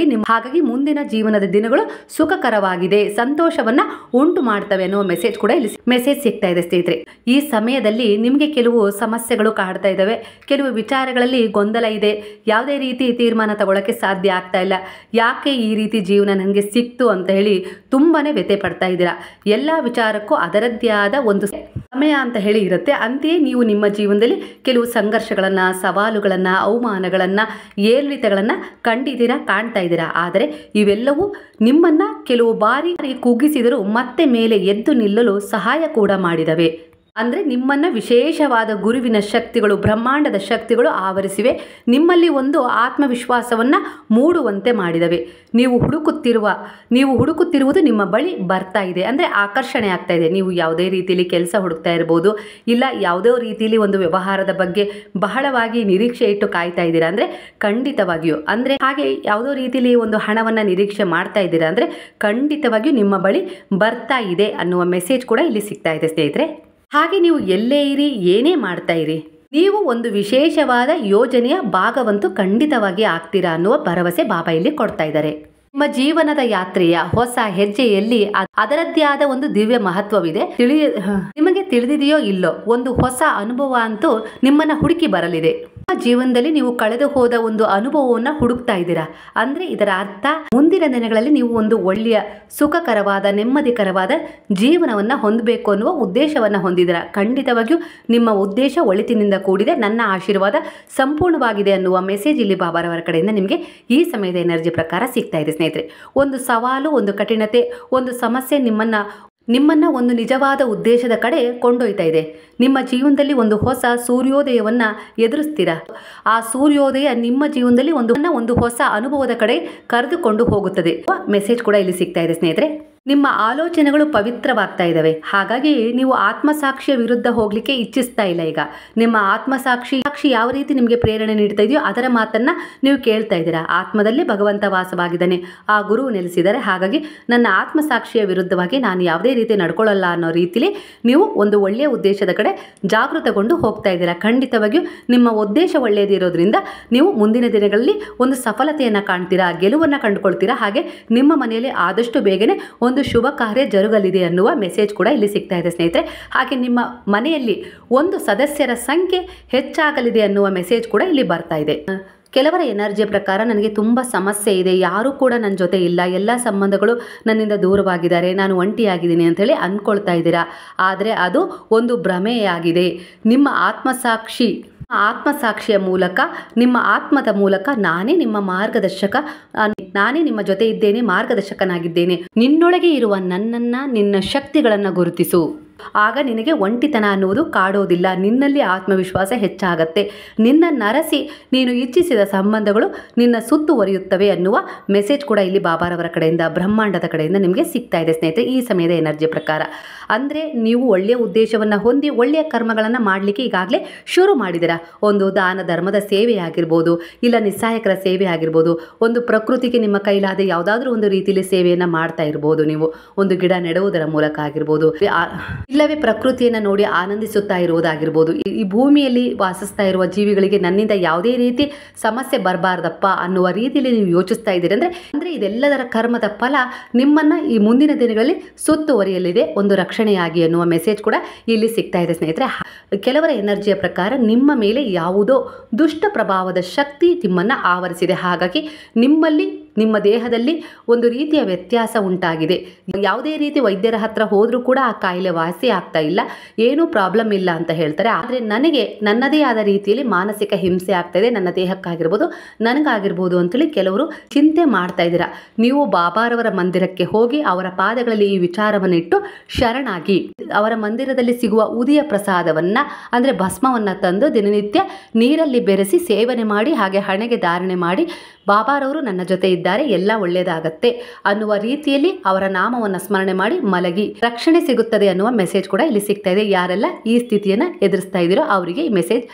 ಹಾಗಾಗಿ ಮುಂದಿನ ಜೀವನದ ದಿನಗಳು ಸುಖಕರವಾಗಿದೆ, ಸಂತೋಷವನ್ನ ಉಂಟು ಮಾಡ್ತವೆ ಅನ್ನೋ ಮೆಸೇಜ್ ಕೂಡ ಇಲ್ಲಿ ಮೆಸೇಜ್ ಸಿಗ್ತಾ ಇದೆ ಸ್ನೇಹಿತರೆ. ಈ ಸಮಯದಲ್ಲಿ ನಿಮಗೆ ಕೆಲವು ಸಮಸ್ಯೆಗಳು ಕಾಡ್ತಾ ಇದ್ದಾವೆ, ಕೆಲವು ವಿಚಾರಗಳಲ್ಲಿ ಗೊಂದಲ ಇದೆ, ಯಾವುದೇ ರೀತಿ ತೀರ್ಮಾನ ತಗೊಳ್ಳೋಕ್ಕೆ ಸಾಧ್ಯ ಆಗ್ತಾ ಇಲ್ಲ. ಯಾಕೆ ಈ ರೀತಿ ಜೀವನ ನನಗೆ ಸಿಕ್ತು ಅಂತ ಹೇಳಿ ತುಂಬಾನೇ ವ್ಯಥೆ ಪಡ್ತಾ ಇದ್ದೀರಾ. ಎಲ್ಲ ವಿಚಾರಕ್ಕೂ ಅದರದ್ದೇ ಆದ ಒಂದು ಸಮಯ ಅಂತ ಹೇಳಿ ಇರುತ್ತೆ. ಅಂತೆಯೇ ನೀವು ನಿಮ್ಮ ಜೀವನದಲ್ಲಿ ಕೆಲವು ಸಂಘರ್ಷಗಳನ್ನ, ಸವಾಲುಗಳನ್ನ, ಅವಮಾನಗಳನ್ನ, ಏರಿಳಿತಗಳನ್ನ ಕಾಣ್ತಾ ಇದ್ದೀರಾ. ಆದರೆ ಇವೆಲ್ಲವೂ ನಿಮ್ಮನ್ನ ಕೆಲವು ಬಾರಿ ಕುಗ್ಗಿಸಿದರೂ ಮತ್ತೆ ಮೇಲೆ ಎದ್ದು ನಿಲ್ಲಲು ಸಹಾಯ ಕೂಡ ಮಾಡಿದವೆ. ಅಂದರೆ ನಿಮ್ಮನ್ನು ವಿಶೇಷವಾದ ಗುರುವಿನ ಶಕ್ತಿಗಳು, ಬ್ರಹ್ಮಾಂಡದ ಶಕ್ತಿಗಳು ಆವರಿಸಿವೆ, ನಿಮ್ಮಲ್ಲಿ ಒಂದು ಆತ್ಮವಿಶ್ವಾಸವನ್ನು ಮೂಡುವಂತೆ ಮಾಡಿದವೆ. ನೀವು ಹುಡುಕುತ್ತಿರುವುದು ನಿಮ್ಮ ಬಳಿ ಬರ್ತಾ ಇದೆ, ಅಂದರೆ ಆಕರ್ಷಣೆ ಆಗ್ತಾ ಇದೆ. ನೀವು ಯಾವುದೇ ರೀತಿಯಲ್ಲಿ ಕೆಲಸ ಹುಡುಕ್ತಾ ಇರ್ಬೋದು, ಇಲ್ಲ ಯಾವುದೇ ರೀತಿಯಲ್ಲಿ ಒಂದು ವ್ಯವಹಾರದ ಬಗ್ಗೆ ಬಹಳವಾಗಿ ನಿರೀಕ್ಷೆ ಇಟ್ಟು ಕಾಯ್ತಾ ಇದ್ದೀರಾ ಅಂದರೆ ಖಂಡಿತವಾಗಿಯೂ, ಅಂದರೆ ಹಾಗೆ ಯಾವುದೋ ರೀತಿಯಲ್ಲಿ ಒಂದು ಹಣವನ್ನು ನಿರೀಕ್ಷೆ ಮಾಡ್ತಾ ಇದ್ದೀರಾ ಅಂದರೆ ಖಂಡಿತವಾಗಿಯೂ ನಿಮ್ಮ ಬಳಿ ಬರ್ತಾ ಇದೆ ಅನ್ನುವ ಮೆಸೇಜ್ ಕೂಡ ಇಲ್ಲಿ ಸಿಗ್ತಾ ಇದೆ ಸ್ನೇಹಿತರೆ. ಹಾಗೆ ನೀವು ಎಲ್ಲೇ ಇರಿ, ಏನೇ ಮಾಡ್ತಾ ಇರಿ, ನೀವು ಒಂದು ವಿಶೇಷವಾದ ಯೋಜನೆಯ ಭಾಗವಂತೂ ಖಂಡಿತವಾಗಿ ಆಗ್ತೀರಾ ಅನ್ನುವ ಭರವಸೆ ಬಾಬಾ ಇಲ್ಲಿ ಕೊಡ್ತಾ ಇದ್ದಾರೆ. ನಿಮ್ಮ ಜೀವನದ ಯಾತ್ರೆಯ ಹೊಸ ಹೆಜ್ಜೆಯಲ್ಲಿ ಅದರದ್ದೇ ಆದ ಒಂದು ದಿವ್ಯ ಮಹತ್ವವಿದೆ. ನಿಮಗೆ ತಿಳಿದಿದೆಯೋ ಇಲ್ಲೋ, ಒಂದು ಹೊಸ ಅನುಭವ ಅಂತೂ ನಿಮ್ಮನ್ನ ಹುಡುಕಿ ಬರಲಿದೆ. ಜೀವನದಲ್ಲಿ ನೀವು ಕಳೆದು ಹೋದ ಒಂದು ಅನುಭವವನ್ನು ಹುಡುಕ್ತಾ ಇದ್ದೀರಾ ಅಂದ್ರೆ ಇದರ ಅರ್ಥ ಮುಂದಿನ ದಿನಗಳಲ್ಲಿ ನೀವು ಒಂದು ಒಳ್ಳೆಯ ಸುಖಕರವಾದ, ನೆಮ್ಮದಿಕರವಾದ ಜೀವನವನ್ನ ಹೊಂದಬೇಕು ಅನ್ನುವ ಉದ್ದೇಶವನ್ನ ಹೊಂದಿದ್ದೀರಾ. ಖಂಡಿತವಾಗಿಯೂ ನಿಮ್ಮ ಉದ್ದೇಶ ಒಳಿತಿನಿಂದ ಕೂಡಿದೆ, ನನ್ನ ಆಶೀರ್ವಾದ ಸಂಪೂರ್ಣವಾಗಿದೆ ಅನ್ನುವ ಮೆಸೇಜ್ ಇಲ್ಲಿ ಬಾಬಾರವರ ಕಡೆಯಿಂದ ನಿಮಗೆ ಈ ಸಮಯದ ಎನರ್ಜಿ ಪ್ರಕಾರ ಸಿಗ್ತಾ ಇದೆ ಸ್ನೇಹಿತರೆ. ಒಂದು ಸವಾಲು, ಒಂದು ಕಠಿಣತೆ, ಒಂದು ಸಮಸ್ಯೆ ನಿಮ್ಮನ್ನ ಒಂದು ನಿಜವಾದ ಉದ್ದೇಶದ ಕಡೆ ಕೊಂಡೊಯ್ತಾ ಇದೆ. ನಿಮ್ಮ ಜೀವನದಲ್ಲಿ ಒಂದು ಹೊಸ ಸೂರ್ಯೋದಯವನ್ನ ಎದುರಿಸ್ತೀರಾ. ಆ ಸೂರ್ಯೋದಯ ನಿಮ್ಮ ಜೀವನದಲ್ಲಿ ಒಂದು ಹೊಸ ಅನುಭವದ ಕಡೆ ಕರೆದುಕೊಂಡು ಹೋಗುತ್ತದೆ. ಮೆಸೇಜ್ ಕೂಡ ಇಲ್ಲಿ ಸಿಗ್ತಾ ಇದೆ ಸ್ನೇಹಿತರೆ. ನಿಮ್ಮ ಆಲೋಚನೆಗಳು ಪವಿತ್ರವಾಗ್ತಾ ಇದ್ದಾವೆ. ಹಾಗಾಗಿ ನೀವು ಆತ್ಮಸಾಕ್ಷಿಯ ವಿರುದ್ಧ ಹೋಗ್ಲಿಕ್ಕೆ ಇಚ್ಛಿಸ್ತಾ ಇಲ್ಲ. ಈಗ ನಿಮ್ಮ ಆತ್ಮಸಾಕ್ಷಿ ಯಾವ ರೀತಿ ನಿಮಗೆ ಪ್ರೇರಣೆ ನೀಡ್ತಾ ಇದೆಯೋ ಅದರ ಮಾತನ್ನ ನೀವು ಕೇಳ್ತಾ ಇದ್ದೀರಾ. ಆತ್ಮದಲ್ಲಿ ಭಗವಂತ ವಾಸವಾಗಿದ್ದಾನೆ, ಆ ಗುರು ನೆಲೆಸಿದ್ದಾರೆ. ಹಾಗಾಗಿ ನನ್ನ ಆತ್ಮಸಾಕ್ಷಿಯ ವಿರುದ್ಧವಾಗಿ ನಾನು ಯಾವುದೇ ರೀತಿ ನಡ್ಕೊಳ್ಳಲ್ಲ ಅನ್ನೋ ರೀತಿಲಿ ನೀವು ಒಂದು ಒಳ್ಳೆಯ ಉದ್ದೇಶದ ಕಡೆ ಜಾಗೃತಗೊಂಡು ಹೋಗ್ತಾ ಇದ್ದೀರಾ. ಖಂಡಿತವಾಗಿಯೂ ನಿಮ್ಮ ಉದ್ದೇಶ ಒಳ್ಳೆಯದಿರೋದ್ರಿಂದ ನೀವು ಮುಂದಿನ ದಿನಗಳಲ್ಲಿ ಒಂದು ಸಫಲತೆಯನ್ನ ಕಾಣ್ತೀರಾ, ಗೆಲುವನ್ನ ಕಂಡುಕೊಳ್ತೀರಾ. ಹಾಗೆ ನಿಮ್ಮ ಮನೆಯಲ್ಲಿ ಆದಷ್ಟು ಬೇಗನೆ ಒಂದು ಶುಭ ಕಾರ್ಯ ಜರುಗಲಿದೆ ಅನ್ನುವ ಮೆಸೇಜ್ ಕೂಡ ಇಲ್ಲಿ ಸಿಗ್ತಾ ಇದೆ ಸ್ನೇಹಿತರೆ. ಹಾಗೆ ನಿಮ್ಮ ಮನೆಯಲ್ಲಿ ಒಂದು ಸದಸ್ಯರ ಸಂಖ್ಯೆ ಹೆಚ್ಚಾಗಲಿದೆ ಅನ್ನುವ ಮೆಸೇಜ್ ಕೂಡ ಇಲ್ಲಿ ಬರ್ತಾ ಇದೆ. ಕೆಲವರ ಎನರ್ಜಿಯ ಪ್ರಕಾರ ನನಗೆ ತುಂಬ ಸಮಸ್ಯೆ ಇದೆ, ಯಾರೂ ಕೂಡ ನನ್ನ ಜೊತೆ ಇಲ್ಲ, ಎಲ್ಲ ಸಂಬಂಧಗಳು ನನ್ನಿಂದ ದೂರವಾಗಿದ್ದಾರೆ, ನಾನು ಒಂಟಿಯಾಗಿದ್ದೀನಿ ಅಂಥೇಳಿ ಅಂದ್ಕೊಳ್ತಾ ಇದ್ದೀರಾ. ಆದರೆ ಅದು ಒಂದು ಭ್ರಮೆಯಾಗಿದೆ. ನಿಮ್ಮ ಆತ್ಮಸಾಕ್ಷಿಯ ಮೂಲಕ, ನಿಮ್ಮ ಆತ್ಮದ ಮೂಲಕ ನಾನೇ ನಿಮ್ಮ ಮಾರ್ಗದರ್ಶಕ, ನಾನೇ ನಿಮ್ಮ ಜೊತೆ ಇದ್ದೇನೆ, ಮಾರ್ಗದರ್ಶಕನಾಗಿದ್ದೇನೆ. ನಿನ್ನೊಳಗೆ ಇರುವ ನನ್ನನ್ನ, ನಿನ್ನ ಶಕ್ತಿಗಳನ್ನು ಗುರುತಿಸು. ಆಗ ನಿನಗೆ ಒಂಟಿತನ ಅನ್ನುವುದು ಕಾಡೋದಿಲ್ಲ, ನಿನ್ನಲ್ಲಿ ಆತ್ಮವಿಶ್ವಾಸ ಹೆಚ್ಚಾಗತ್ತೆ, ನಿನ್ನ ನರಸಿ ನೀನು ಇಚ್ಛಿಸಿದ ಸಂಬಂಧಗಳು ನಿನ್ನ ಸುತ್ತುವರಿಯುತ್ತವೆ ಅನ್ನುವ ಮೆಸೇಜ್ ಕೂಡ ಇಲ್ಲಿ ಬಾಬಾರವರ ಕಡೆಯಿಂದ, ಬ್ರಹ್ಮಾಂಡದ ಕಡೆಯಿಂದ ನಿಮಗೆ ಸಿಗ್ತಾ ಇದೆ ಸ್ನೇಹಿತರೆ ಈ ಸಮಯದ ಎನರ್ಜಿ ಪ್ರಕಾರ. ಅಂದರೆ ನೀವು ಒಳ್ಳೆಯ ಉದ್ದೇಶವನ್ನು ಹೊಂದಿ ಒಳ್ಳೆಯ ಕರ್ಮಗಳನ್ನು ಮಾಡಲಿಕ್ಕೆ ಈಗಾಗಲೇ ಶುರು ಮಾಡಿದ್ದೀರಾ. ಒಂದು ದಾನ ಧರ್ಮದ ಸೇವೆ ಆಗಿರ್ಬೋದು, ಇಲ್ಲ ನಿಸ್ಸಹಾಯಕರ ಸೇವೆ ಆಗಿರ್ಬೋದು, ಒಂದು ಪ್ರಕೃತಿಗೆ ನಿಮ್ಮ ಕೈಲಾದ ಯಾವುದಾದ್ರೂ ಒಂದು ರೀತಿಯಲ್ಲಿ ಸೇವೆಯನ್ನು ಮಾಡ್ತಾ ಇರ್ಬೋದು. ನೀವು ಒಂದು ಗಿಡ ನೆಡುವುದರ ಮೂಲಕ ಆಗಿರ್ಬೋದು, ಇಲ್ಲವೇ ಪ್ರಕೃತಿಯನ್ನು ನೋಡಿ ಆನಂದಿಸುತ್ತಾ ಇರುವುದಾಗಿರ್ಬೋದು. ಈ ಭೂಮಿಯಲ್ಲಿ ವಾಸಿಸ್ತಾ ಇರುವ ಜೀವಿಗಳಿಗೆ ನನ್ನಿಂದ ಯಾವುದೇ ರೀತಿ ಸಮಸ್ಯೆ ಬರಬಾರ್ದಪ್ಪ ಅನ್ನುವ ರೀತಿಯಲ್ಲಿ ನೀವು ಯೋಚಿಸ್ತಾ ಇದ್ದೀರಿ. ಅಂದರೆ ಇದೆಲ್ಲದರ ಕರ್ಮದ ಫಲ ನಿಮ್ಮನ್ನು ಈ ಮುಂದಿನ ದಿನಗಳಲ್ಲಿ ಸುತ್ತುವರಿಯಲಿದೆ, ಒಂದು ರಕ್ಷಣೆಯಾಗಿ ಅನ್ನುವ ಮೆಸೇಜ್ ಕೂಡ ಇಲ್ಲಿ ಸಿಗ್ತಾ ಇದೆ ಸ್ನೇಹಿತರೆ. ಕೆಲವರ ಎನರ್ಜಿಯ ಪ್ರಕಾರ ನಿಮ್ಮ ಮೇಲೆ ಯಾವುದೋ ದುಷ್ಟ ಪ್ರಭಾವದ ಶಕ್ತಿ ನಿಮ್ಮನ್ನು ಆವರಿಸಿದೆ. ಹಾಗಾಗಿ ನಿಮ್ಮಲ್ಲಿ, ನಿಮ್ಮ ದೇಹದಲ್ಲಿ ಒಂದು ರೀತಿಯ ವ್ಯತ್ಯಾಸ ಉಂಟಾಗಿದೆ. ಯಾವುದೇ ರೀತಿ ವೈದ್ಯರ ಹತ್ರ ಹೋದರೂ ಕೂಡ ಆ ಕಾಯಿಲೆ ವಾಸಿ ಆಗ್ತಾ ಇಲ್ಲ, ಏನೂ ಪ್ರಾಬ್ಲಮ್ ಇಲ್ಲ ಅಂತ ಹೇಳ್ತಾರೆ. ಆದರೆ ನನಗೆ ನನ್ನದೇ ಆದ ರೀತಿಯಲ್ಲಿ ಮಾನಸಿಕ ಹಿಂಸೆ ಆಗ್ತಾ ಇದೆ, ನನ್ನ ದೇಹಕ್ಕಾಗಿರ್ಬೋದು ನನಗಾಗಿರ್ಬೋದು ಅಂತೇಳಿ ಕೆಲವರು ಚಿಂತೆ ಮಾಡ್ತಾ ಇದ್ದೀರಾ. ನೀವು ಬಾಬಾರವರ ಮಂದಿರಕ್ಕೆ ಹೋಗಿ ಅವರ ಪಾದಗಳಲ್ಲಿ ಈ ವಿಚಾರವನ್ನು ಇಟ್ಟು ಶರಣಾಗಿ, ಅವರ ಮಂದಿರದಲ್ಲಿ ಸಿಗುವ ಉದಿಯ ಪ್ರಸಾದವನ್ನು ಅಂದರೆ ಭಸ್ಮವನ್ನು ತಂದು ದಿನನಿತ್ಯ ನೀರಲ್ಲಿ ಬೆರೆಸಿ ಸೇವನೆ ಮಾಡಿ, ಹಾಗೆ ಹಣೆಗೆ ಧಾರಣೆ ಮಾಡಿ, ಬಾಬಾರವರು ನನ್ನ ಜೊತೆ ಇದ್ದಾರೆ, ಎಲ್ಲ ಒಳ್ಳೆಯದಾಗತ್ತೆ ಅನ್ನುವ ರೀತಿಯಲ್ಲಿ ಅವರ ನಾಮವನ್ನು ಸ್ಮರಣೆ ಮಾಡಿ ಮಲಗಿ ರಕ್ಷಣೆ ಸಿಗುತ್ತದೆ ಅನ್ನುವ ಮೆಸೇಜ್ ಕೂಡ ಇಲ್ಲಿ ಸಿಗ್ತಾ ಇದೆ. ಯಾರೆಲ್ಲ ಈ ಸ್ಥಿತಿಯನ್ನು ಎದುರಿಸ್ತಾ ಇದ್ದೀರೋ ಅವರಿಗೆ ಈ ಮೆಸೇಜ್.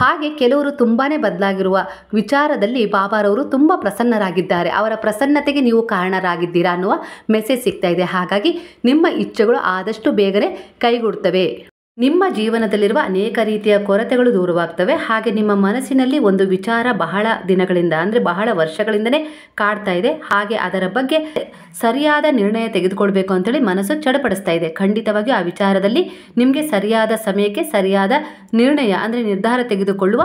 ಹಾಗೆ ಕೆಲವರು ತುಂಬಾನೇ ಬದಲಾಗಿರುವ ವಿಚಾರದಲ್ಲಿ ಬಾಬಾರವರು ತುಂಬ ಪ್ರಸನ್ನರಾಗಿದ್ದಾರೆ, ಅವರ ಪ್ರಸನ್ನತೆಗೆ ನೀವು ಕಾರಣರಾಗಿದ್ದೀರಾ ಅನ್ನುವ ಮೆಸೇಜ್ ಸಿಗ್ತಾ ಇದೆ. ಹಾಗಾಗಿ ನಿಮ್ಮ ಇಚ್ಛೆಗಳು ಆದಷ್ಟು ಬೇಗನೆ ಕೈಗೂಡುತ್ತವೆ. ನಿಮ್ಮ ಜೀವನದಲ್ಲಿರುವ ಅನೇಕ ರೀತಿಯ ಕೊರತೆಗಳು ದೂರವಾಗ್ತವೆ. ಹಾಗೆ ನಿಮ್ಮ ಮನಸ್ಸಿನಲ್ಲಿ ಒಂದು ವಿಚಾರ ಬಹಳ ದಿನಗಳಿಂದ ಅಂದರೆ ಬಹಳ ವರ್ಷಗಳಿಂದನೇ ಕಾಡ್ತಾ ಇದೆ. ಹಾಗೆ ಅದರ ಬಗ್ಗೆ ಸರಿಯಾದ ನಿರ್ಣಯ ತೆಗೆದುಕೊಳ್ಬೇಕು ಅಂತೇಳಿ ಮನಸ್ಸು ಚಡಪಡಿಸ್ತಾ ಇದೆ. ಖಂಡಿತವಾಗಿಯೂ ಆ ವಿಚಾರದಲ್ಲಿ ನಿಮಗೆ ಸರಿಯಾದ ಸಮಯಕ್ಕೆ ಸರಿಯಾದ ನಿರ್ಣಯ ಅಂದರೆ ನಿರ್ಧಾರ ತೆಗೆದುಕೊಳ್ಳುವ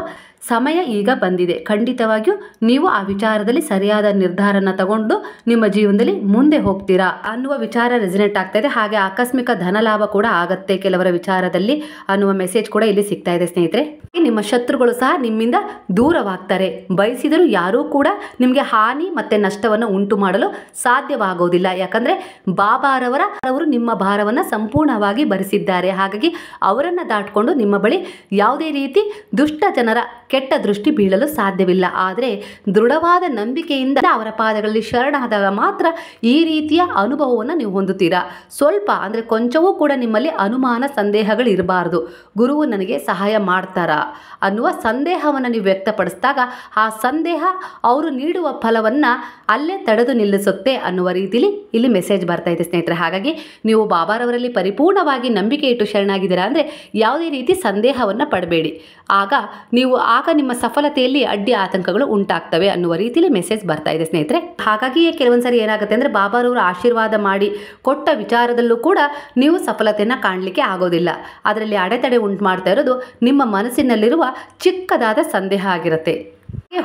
ಸಮಯ ಈಗ ಬಂದಿದೆ. ಖಂಡಿತವಾಗಿಯೂ ನೀವು ಆ ವಿಚಾರದಲ್ಲಿ ಸರಿಯಾದ ನಿರ್ಧಾರನ ತಗೊಂಡು ನಿಮ್ಮ ಜೀವನದಲ್ಲಿ ಮುಂದೆ ಹೋಗ್ತೀರಾ ಅನ್ನುವ ವಿಚಾರ ರೆಸಿನೇಟ್ ಆಗ್ತಾ ಇದೆ. ಹಾಗೆ ಆಕಸ್ಮಿಕ ಧನಲಾಭ ಕೂಡ ಆಗತ್ತೆ ಕೆಲವರ ವಿಚಾರದಲ್ಲಿ ಅನ್ನುವ ಮೆಸೇಜ್ ಕೂಡ ಇಲ್ಲಿ ಸಿಗ್ತಾ ಇದೆ ಸ್ನೇಹಿತರೆ. ನಿಮ್ಮ ಶತ್ರುಗಳು ಸಹ ನಿಮ್ಮಿಂದ ದೂರವಾಗ್ತಾರೆ. ಬಯಸಿದರೂ ಯಾರೂ ಕೂಡ ನಿಮಗೆ ಹಾನಿ ಮತ್ತೆ ನಷ್ಟವನ್ನು ಉಂಟು ಮಾಡಲು ಸಾಧ್ಯವಾಗೋದಿಲ್ಲ. ಯಾಕಂದ್ರೆ ಬಾಬಾರವರು ನಿಮ್ಮ ಭಾರವನ್ನು ಸಂಪೂರ್ಣವಾಗಿ ಭರಿಸಿದ್ದಾರೆ. ಹಾಗಾಗಿ ಅವರನ್ನು ದಾಟ್ಕೊಂಡು ನಿಮ್ಮ ಬಳಿ ಯಾವುದೇ ರೀತಿ ದುಷ್ಟ ಜನರ ಕೆಟ್ಟ ದೃಷ್ಟಿ ಬೀಳಲು ಸಾಧ್ಯವಿಲ್ಲ. ಆದರೆ ದೃಢವಾದ ನಂಬಿಕೆಯಿಂದ ಅವರ ಪಾದಗಳಲ್ಲಿ ಶರಣಾದಾಗ ಮಾತ್ರ ಈ ರೀತಿಯ ಅನುಭವವನ್ನು ನೀವು ಹೊಂದುತ್ತೀರಾ. ಸ್ವಲ್ಪ ಅಂದರೆ ಕೊಂಚವೂ ಕೂಡ ನಿಮ್ಮಲ್ಲಿ ಅನುಮಾನ ಸಂದೇಹಗಳು ಇರಬಾರ್ದು. ಗುರುವು ನನಗೆ ಸಹಾಯ ಮಾಡ್ತಾರಾ ಅನ್ನುವ ಸಂದೇಹವನ್ನು ನೀವು ವ್ಯಕ್ತಪಡಿಸಿದಾಗ ಆ ಸಂದೇಹ ಅವರು ನೀಡುವ ಫಲವನ್ನು ಅಲ್ಲೇ ತಡೆದು ನಿಲ್ಲಿಸುತ್ತೆ ಅನ್ನುವ ರೀತಿಯಲ್ಲಿ ಇಲ್ಲಿ ಮೆಸೇಜ್ ಬರ್ತಾ ಇದೆ ಸ್ನೇಹಿತರೆ. ಹಾಗಾಗಿ ನೀವು ಬಾಬಾರವರಲ್ಲಿ ಪರಿಪೂರ್ಣವಾಗಿ ನಂಬಿಕೆ ಇಟ್ಟು ಶರಣಾಗಿದ್ದೀರಾ ಅಂದರೆ ಯಾವುದೇ ರೀತಿ ಸಂದೇಹವನ್ನು ಪಡಬೇಡಿ. ಆಗ ನಿಮ್ಮ ಸಫಲತೆಯಲ್ಲಿ ಅಡ್ಡಿ ಆತಂಕಗಳು ಉಂಟಾಗ್ತವೆ ಅನ್ನುವ ರೀತಿಯಲ್ಲಿ ಮೆಸೇಜ್ ಬರ್ತಾ ಇದೆ ಸ್ನೇಹಿತರೆ. ಹಾಗಾಗಿಯೇ ಕೆಲವೊಂದ್ಸರಿ ಏನಾಗುತ್ತೆ ಅಂದರೆ ಬಾಬಾರವರು ಆಶೀರ್ವಾದ ಮಾಡಿ ಕೊಟ್ಟ ವಿಚಾರದಲ್ಲೂ ಕೂಡ ನೀವು ಸಫಲತೆಯನ್ನು ಕಾಣಲಿಕ್ಕೆ ಆಗೋದಿಲ್ಲ. ಅದರಲ್ಲಿ ಅಡೆತಡೆ ಉಂಟು ಮಾಡ್ತಾ ಇರೋದು ನಿಮ್ಮ ಮನಸ್ಸಿನಲ್ಲಿರುವ ಚಿಕ್ಕದಾದ ಸಂದೇಹ ಆಗಿರುತ್ತೆ.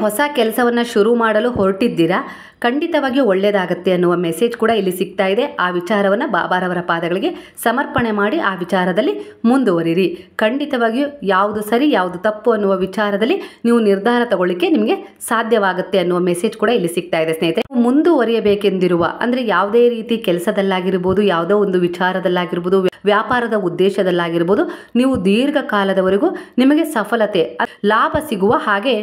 ಹೊಸ ಕೆಲಸವನ್ನು ಶುರು ಮಾಡಲು ಹೊರಟಿದ್ದೀರಾ, ಖಂಡಿತವಾಗಿಯೂ ಒಳ್ಳೆಯದಾಗತ್ತೆ ಅನ್ನುವ ಮೆಸೇಜ್ ಕೂಡ ಇಲ್ಲಿ ಸಿಗ್ತಾ ಇದೆ. ಆ ವಿಚಾರವನ್ನು ಬಾಬಾರವರ ಪಾದಗಳಿಗೆ ಸಮರ್ಪಣೆ ಮಾಡಿ ಆ ವಿಚಾರದಲ್ಲಿ ಮುಂದುವರಿರಿ. ಖಂಡಿತವಾಗಿಯೂ ಯಾವುದು ಸರಿ ಯಾವುದು ತಪ್ಪು ಅನ್ನುವ ವಿಚಾರದಲ್ಲಿ ನೀವು ನಿರ್ಧಾರ ತಗೊಳ್ಳಿಕ್ಕೆ ನಿಮಗೆ ಸಾಧ್ಯವಾಗುತ್ತೆ ಅನ್ನುವ ಮೆಸೇಜ್ ಕೂಡ ಇಲ್ಲಿ ಸಿಗ್ತಾ ಇದೆ ಸ್ನೇಹಿತರೆ. ಮುಂದುವರಿಯಬೇಕೆಂದಿರುವ ಅಂದರೆ ಯಾವುದೇ ರೀತಿ ಕೆಲಸದಲ್ಲಾಗಿರ್ಬೋದು, ಯಾವುದೋ ಒಂದು ವಿಚಾರದಲ್ಲಾಗಿರ್ಬೋದು, ವ್ಯಾಪಾರದ ಉದ್ದೇಶದಲ್ಲಾಗಿರ್ಬೋದು, ನೀವು ದೀರ್ಘಕಾಲದವರೆಗೂ ನಿಮಗೆ ಸಫಲತೆ ಲಾಭ ಸಿಗುವ ಹಾಗೆ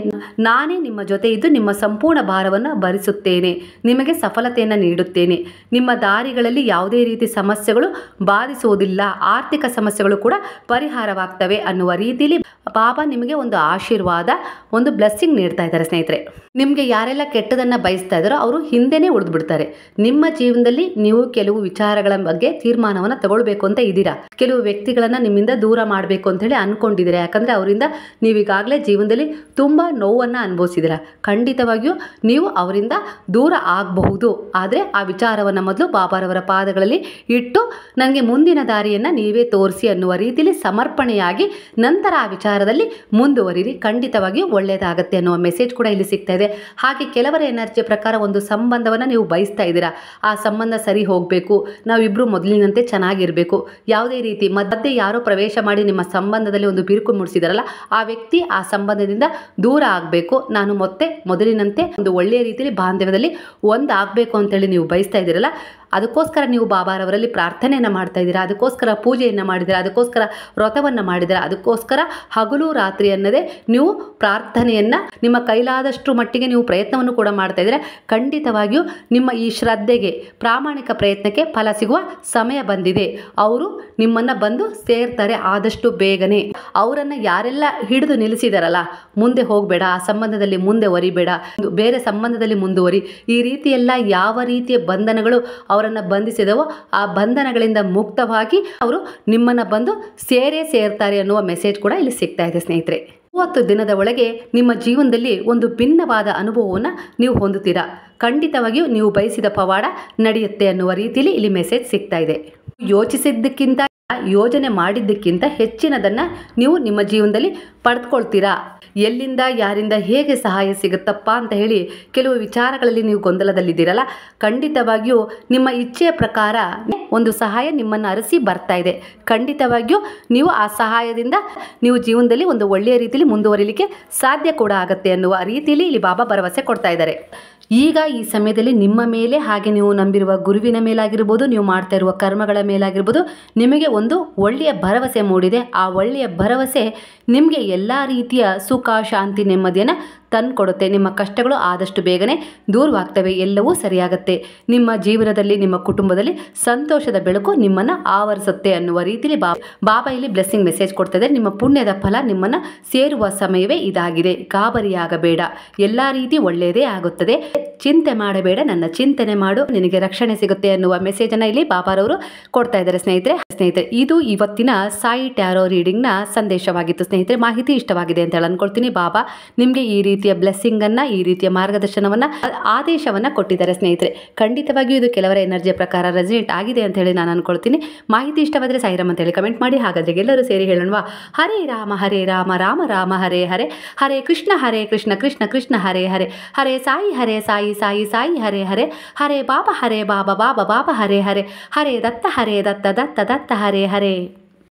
ನಾನೇ ನಿಮ್ಮ ಜೊತೆ ಇದ್ದು ನಿಮ್ಮ ಸಂಪೂರ್ಣ ಭಾರವನ್ನು ಭರಿಸುತ್ತೇನೆ, ನಿಮಗೆ ಸಫಲತೆಯನ್ನು ನೀಡುತ್ತೇನೆ, ನಿಮ್ಮ ದಾರಿಗಳಲ್ಲಿ ಯಾವುದೇ ರೀತಿ ಸಮಸ್ಯೆಗಳು ಬಾಧಿಸುವುದಿಲ್ಲ, ಆರ್ಥಿಕ ಸಮಸ್ಯೆಗಳು ಕೂಡ ಪರಿಹಾರವಾಗ್ತವೆ ಅನ್ನುವ ರೀತಿಯಲ್ಲಿ ಬಾಬಾ ನಿಮಗೆ ಒಂದು ಆಶೀರ್ವಾದ, ಒಂದು ಬ್ಲೆಸ್ಸಿಂಗ್ ನೀಡ್ತಾ ಇದ್ದಾರೆ ಸ್ನೇಹಿತರೆ. ನಿಮಗೆ ಯಾರೆಲ್ಲ ಕೆಟ್ಟದನ್ನು ಬಯಸ್ತಾ ಇದ್ದಾರೋ ಅವರು ಹಿಂದೆನೇ ಉಳಿದು ಬಿಡ್ತಾರೆ. ನಿಮ್ಮ ಜೀವನದಲ್ಲಿ ನೀವು ಕೆಲವು ವಿಚಾರಗಳ ಬಗ್ಗೆ ತೀರ್ಮಾನವನ್ನು ತಗೊಳ್ಬೇಕು ಅಂತ ಇದ್ದೀರಾ. ಕೆಲವು ವ್ಯಕ್ತಿಗಳನ್ನು ನಿಮ್ಮಿಂದ ದೂರ ಮಾಡಬೇಕು ಅಂತ ಹೇಳಿ ಅನ್ಕೊಂಡಿದ್ದೀರಾ. ಯಾಕಂದರೆ ಅವರಿಂದ ನೀವೀಗಾಗಲೇ ಜೀವನದಲ್ಲಿ ತುಂಬ ನೋವನ್ನು ಅನುಭವಿಸಿದ್ದೀರಾ. ಖಂಡಿತವಾಗಿಯೂ ನೀವು ಅವರಿಂದ ದೂರ ಆಗಬಹುದು. ಆದರೆ ಆ ವಿಚಾರವನ್ನು ಮೊದಲು ಬಾಬಾರವರ ಪಾದಗಳಲ್ಲಿ ಇಟ್ಟು ನನಗೆ ಮುಂದಿನ ದಾರಿಯನ್ನು ನೀವೇ ತೋರಿಸಿ ಅನ್ನುವ ರೀತಿಯಲ್ಲಿ ಸಮರ್ಪಣೆಯಾಗಿ ನಂತರ ಆ ವಿಚಾರದಲ್ಲಿ ಮುಂದುವರಿರಿ. ಖಂಡಿತವಾಗಿಯೂ ಒಳ್ಳೆಯದಾಗತ್ತೆ ಅನ್ನುವ ಮೆಸೇಜ್ ಕೂಡ ಇಲ್ಲಿ ಸಿಗ್ತಾ ಇದೆ. ಹಾಗೆ ಕೆಲವರ ಎನರ್ಜಿ ಪ್ರಕಾರ ಒಂದು ಸಂಬಂಧವನ್ನು ನೀವು ಬಯಸ್ತಾ ಇದ್ದೀರಾ. ಆ ಸಂಬಂಧ ಸರಿ ಹೋಗಬೇಕು, ನಾವಿಬ್ಬರು ಮೊದಲಿನಂತೆ ಚೆನ್ನಾಗಿರಬೇಕು, ಯಾವುದೇ ರೀತಿ ಮಧ್ಯೆ ಯಾರೋ ಪ್ರವೇಶ ಮಾಡಿ ನಿಮ್ಮ ಸಂಬಂಧದಲ್ಲಿ ಒಂದು ಬಿರುಕು ಮೂಡಿಸಿದಾರಲ್ಲ ಆ ವ್ಯಕ್ತಿ ಆ ಸಂಬಂಧದಿಂದ ದೂರ ಆಗಬೇಕು, ನಾನು ಮತ್ತೆ ಮೊದಲಿನಂತೆ ಒಂದು ಒಳ್ಳೆಯ ರೀತಿಯಲ್ಲಿ ಬಾಂಧವ್ಯದಲ್ಲಿ ಒಂದಾಗಬೇಕು ಅಂತೇಳಿ ನೀವು ಬಯಸ್ತಾ ಇದ್ದೀರಲ್ಲ ಅದಕ್ಕೋಸ್ಕರ ನೀವು ಬಾಬಾರವರಲ್ಲಿ ಪ್ರಾರ್ಥನೆಯನ್ನು ಮಾಡ್ತಾ ಇದ್ದೀರಾ, ಅದಕ್ಕೋಸ್ಕರ ಪೂಜೆಯನ್ನು ಮಾಡಿದ್ದೀರಾ, ಅದಕ್ಕೋಸ್ಕರ ವ್ರತವನ್ನು ಮಾಡಿದ್ದೀರಾ, ಅದಕ್ಕೋಸ್ಕರ ಹಗಲು ರಾತ್ರಿ ಅನ್ನದೇ ನೀವು ಪ್ರಾರ್ಥನೆಯನ್ನು ನಿಮ್ಮ ಕೈಲಾದಷ್ಟು ಮಟ್ಟಿಗೆ ನೀವು ಪ್ರಯತ್ನವನ್ನು ಕೂಡ ಮಾಡ್ತಾ ಇದ್ದೀರಾ. ಖಂಡಿತವಾಗಿಯೂ ನಿಮ್ಮ ಈ ಶ್ರದ್ಧೆಗೆ, ಪ್ರಾಮಾಣಿಕ ಪ್ರಯತ್ನಕ್ಕೆ ಫಲ ಸಿಗುವ ಸಮಯ ಬಂದಿದೆ. ಅವರು ನಿಮ್ಮನ್ನು ಬಂದು ಸೇರ್ತಾರೆ ಆದಷ್ಟು ಬೇಗನೆ. ಅವರನ್ನು ಯಾರೆಲ್ಲ ಹಿಡಿದು ನಿಲ್ಲಿಸಿದಾರಲ್ಲ, ಮುಂದೆ ಹೋಗಬೇಡ, ಆ ಸಂಬಂಧದಲ್ಲಿ ಮುಂದೆ ಒರಿಬೇಡ, ಬೇರೆ ಸಂಬಂಧದಲ್ಲಿ ಮುಂದುವರಿ, ಈ ರೀತಿಯೆಲ್ಲ ಯಾವ ರೀತಿಯ ಬಂಧನಗಳು ಅವರನ್ನು ಬಂಧಿಸಿದವೋ ಆ ಬಂಧನಗಳಿಂದ ಮುಕ್ತವಾಗಿ ಅವರು ನಿಮ್ಮನ್ನು ಬಂದು ಸೇರ್ತಾರೆ ಅನ್ನುವ ಮೆಸೇಜ್ ಕೂಡ ಇಲ್ಲಿ ಸಿಗ್ತಾ ಇದೆ ಸ್ನೇಹಿತರೆ. 30 ದಿನದ ಒಳಗೆ ನಿಮ್ಮ ಜೀವನದಲ್ಲಿ ಒಂದು ಭಿನ್ನವಾದ ಅನುಭವವನ್ನು ನೀವು ಹೊಂದುತ್ತೀರಾ. ಖಂಡಿತವಾಗಿಯೂ ನೀವು ಬಯಸಿದ ಪವಾಡ ನಡೆಯುತ್ತೆ ಅನ್ನುವ ರೀತಿಯಲ್ಲಿ ಇಲ್ಲಿ ಮೆಸೇಜ್ ಸಿಗ್ತಾ ಇದೆ. ಯೋಚಿಸಿದ್ದಕ್ಕಿಂತ, ಯೋಜನೆ ಮಾಡಿದ್ದಕ್ಕಿಂತ ಹೆಚ್ಚಿನದನ್ನು ನೀವು ನಿಮ್ಮ ಜೀವನದಲ್ಲಿ ಪಡೆದುಕೊಳ್ತೀರಾ. ಎಲ್ಲಿಂದ, ಯಾರಿಂದ, ಹೇಗೆ ಸಹಾಯ ಸಿಗುತ್ತಪ್ಪ ಅಂತ ಹೇಳಿ ಕೆಲವು ವಿಚಾರಗಳಲ್ಲಿ ನೀವು ಗೊಂದಲದಲ್ಲಿದ್ದೀರಲ್ಲ, ಖಂಡಿತವಾಗಿಯೂ ನಿಮ್ಮ ಇಚ್ಛೆಯ ಪ್ರಕಾರ ಒಂದು ಸಹಾಯ ನಿಮ್ಮನ್ನು ಅರಸಿ ಬರ್ತಾ ಇದೆ. ಖಂಡಿತವಾಗಿಯೂ ನೀವು ಆ ಸಹಾಯದಿಂದ ನೀವು ಜೀವನದಲ್ಲಿ ಒಂದು ಒಳ್ಳೆಯ ರೀತಿಯಲ್ಲಿ ಮುಂದುವರಿಲಿಕ್ಕೆ ಸಾಧ್ಯ ಕೂಡ ಆಗುತ್ತೆ ಅನ್ನುವ ರೀತಿಯಲ್ಲಿ ಇಲ್ಲಿ ಬಾಬಾ ಭರವಸೆ ಕೊಡ್ತಾ ಇದ್ದಾರೆ. ಈಗ ಈ ಸಮಯದಲ್ಲಿ ನಿಮ್ಮ ಮೇಲೆ, ಹಾಗೆ ನೀವು ನಂಬಿರುವ ಗುರುವಿನ ಮೇಲಾಗಿರ್ಬೋದು, ನೀವು ಮಾಡ್ತಾ ಇರುವ ಕರ್ಮಗಳ ಮೇಲಾಗಿರ್ಬೋದು, ನಿಮಗೆ ಒಂದು ಒಳ್ಳೆಯ ಭರವಸೆ ಮೂಡಿದೆ. ಆ ಒಳ್ಳೆಯ ಭರವಸೆ ನಿಮಗೆ ಎಲ್ಲ ರೀತಿಯ ಸುಖ, ಶಾಂತಿ, ನೆಮ್ಮದಿಯನ್ನು ತಂದುಕೊಡುತ್ತೆ. ನಿಮ್ಮ ಕಷ್ಟಗಳು ಆದಷ್ಟು ಬೇಗನೆ ದೂರವಾಗ್ತವೆ, ಎಲ್ಲವೂ ಸರಿಯಾಗುತ್ತೆ. ನಿಮ್ಮ ಜೀವನದಲ್ಲಿ, ನಿಮ್ಮ ಕುಟುಂಬದಲ್ಲಿ ಸಂತೋಷದ ಬೆಳಕು ನಿಮ್ಮನ್ನು ಆವರಿಸುತ್ತೆ ಅನ್ನುವ ರೀತಿಯಲ್ಲಿ ಬಾಬಾ ಇಲ್ಲಿ ಬ್ಲೆಸ್ಸಿಂಗ್ ಮೆಸೇಜ್ ಕೊಡ್ತದೆ. ನಿಮ್ಮ ಪುಣ್ಯದ ಫಲ ನಿಮ್ಮನ್ನು ಸೇರುವ ಸಮಯವೇ ಇದಾಗಿದೆ. ಗಾಬರಿಯಾಗಬೇಡ, ಎಲ್ಲ ರೀತಿ ಒಳ್ಳೆಯದೇ ಆಗುತ್ತದೆ. ಚಿಂತೆ ಮಾಡಬೇಡ, ನನ್ನ ಚಿಂತನೆ ಮಾಡು, ನಿನಗೆ ರಕ್ಷಣೆ ಸಿಗುತ್ತೆ ಅನ್ನುವ ಮೆಸೇಜನ್ನು ಇಲ್ಲಿ ಬಾಬಾರವರು ಕೊಡ್ತಾ ಇದ್ದಾರೆ ಸ್ನೇಹಿತರೆ. ಇದು ಇವತ್ತಿನ ಸಾಯಿ ಟ್ಯಾರೋ ರೀಡಿಂಗ್ನ ಸಂದೇಶವಾಗಿತ್ತು ಸ್ನೇಹಿತರೆ. ಮಾಹಿತಿ ಇಷ್ಟವಾಗಿದೆ ಅಂತ ಹೇಳಿ ಅನ್ಕೊಳ್ತೀನಿ. ಬಾಬಾ ನಿಮಗೆ ಈ ರೀತಿಯ ಬ್ಲೆಸ್ಸಿಂಗನ್ನು, ಈ ರೀತಿಯ ಮಾರ್ಗದರ್ಶನವನ್ನು, ಆದೇಶವನ್ನು ಕೊಟ್ಟಿದ್ದಾರೆ ಸ್ನೇಹಿತರೆ. ಖಂಡಿತವಾಗಿಯೂ ಇದು ಕೆಲವರ ಎನರ್ಜಿಯ ಪ್ರಕಾರ ರೆಸಿನೆಂಟ್ ಆಗಿದೆ ಅಂತ ಹೇಳಿ ನಾನು ಅನ್ಕೊಳ್ತೀನಿ. ಮಾಹಿತಿ ಇಷ್ಟವಾದರೆ ಸಾಯಿರಾಮ್ ಅಂತ ಹೇಳಿ ಕಮೆಂಟ್ ಮಾಡಿ. ಹಾಗಾದರೆ ಎಲ್ಲರೂ ಸೇರಿ ಹೇಳೋಣವಾ? ಹರೇ ರಾಮ ರಾಮ ರಾಮ ಹರೇ ಹರೇ, ಹರೇ ಕೃಷ್ಣ ಕೃಷ್ಣ ಕೃಷ್ಣ ಹರೇ ಹರೇ, ಹರೇ ಸಾಯಿ ಸಾಯಿ ಹರೇ ಹರೇ, ಹರೇ ಬಾಬಾ ಬಾಬಾ ಹರೇ ಹರೇ, ಹರೇ ದತ್ತ ದತ್ತ ಹರೇ ಹರೇ.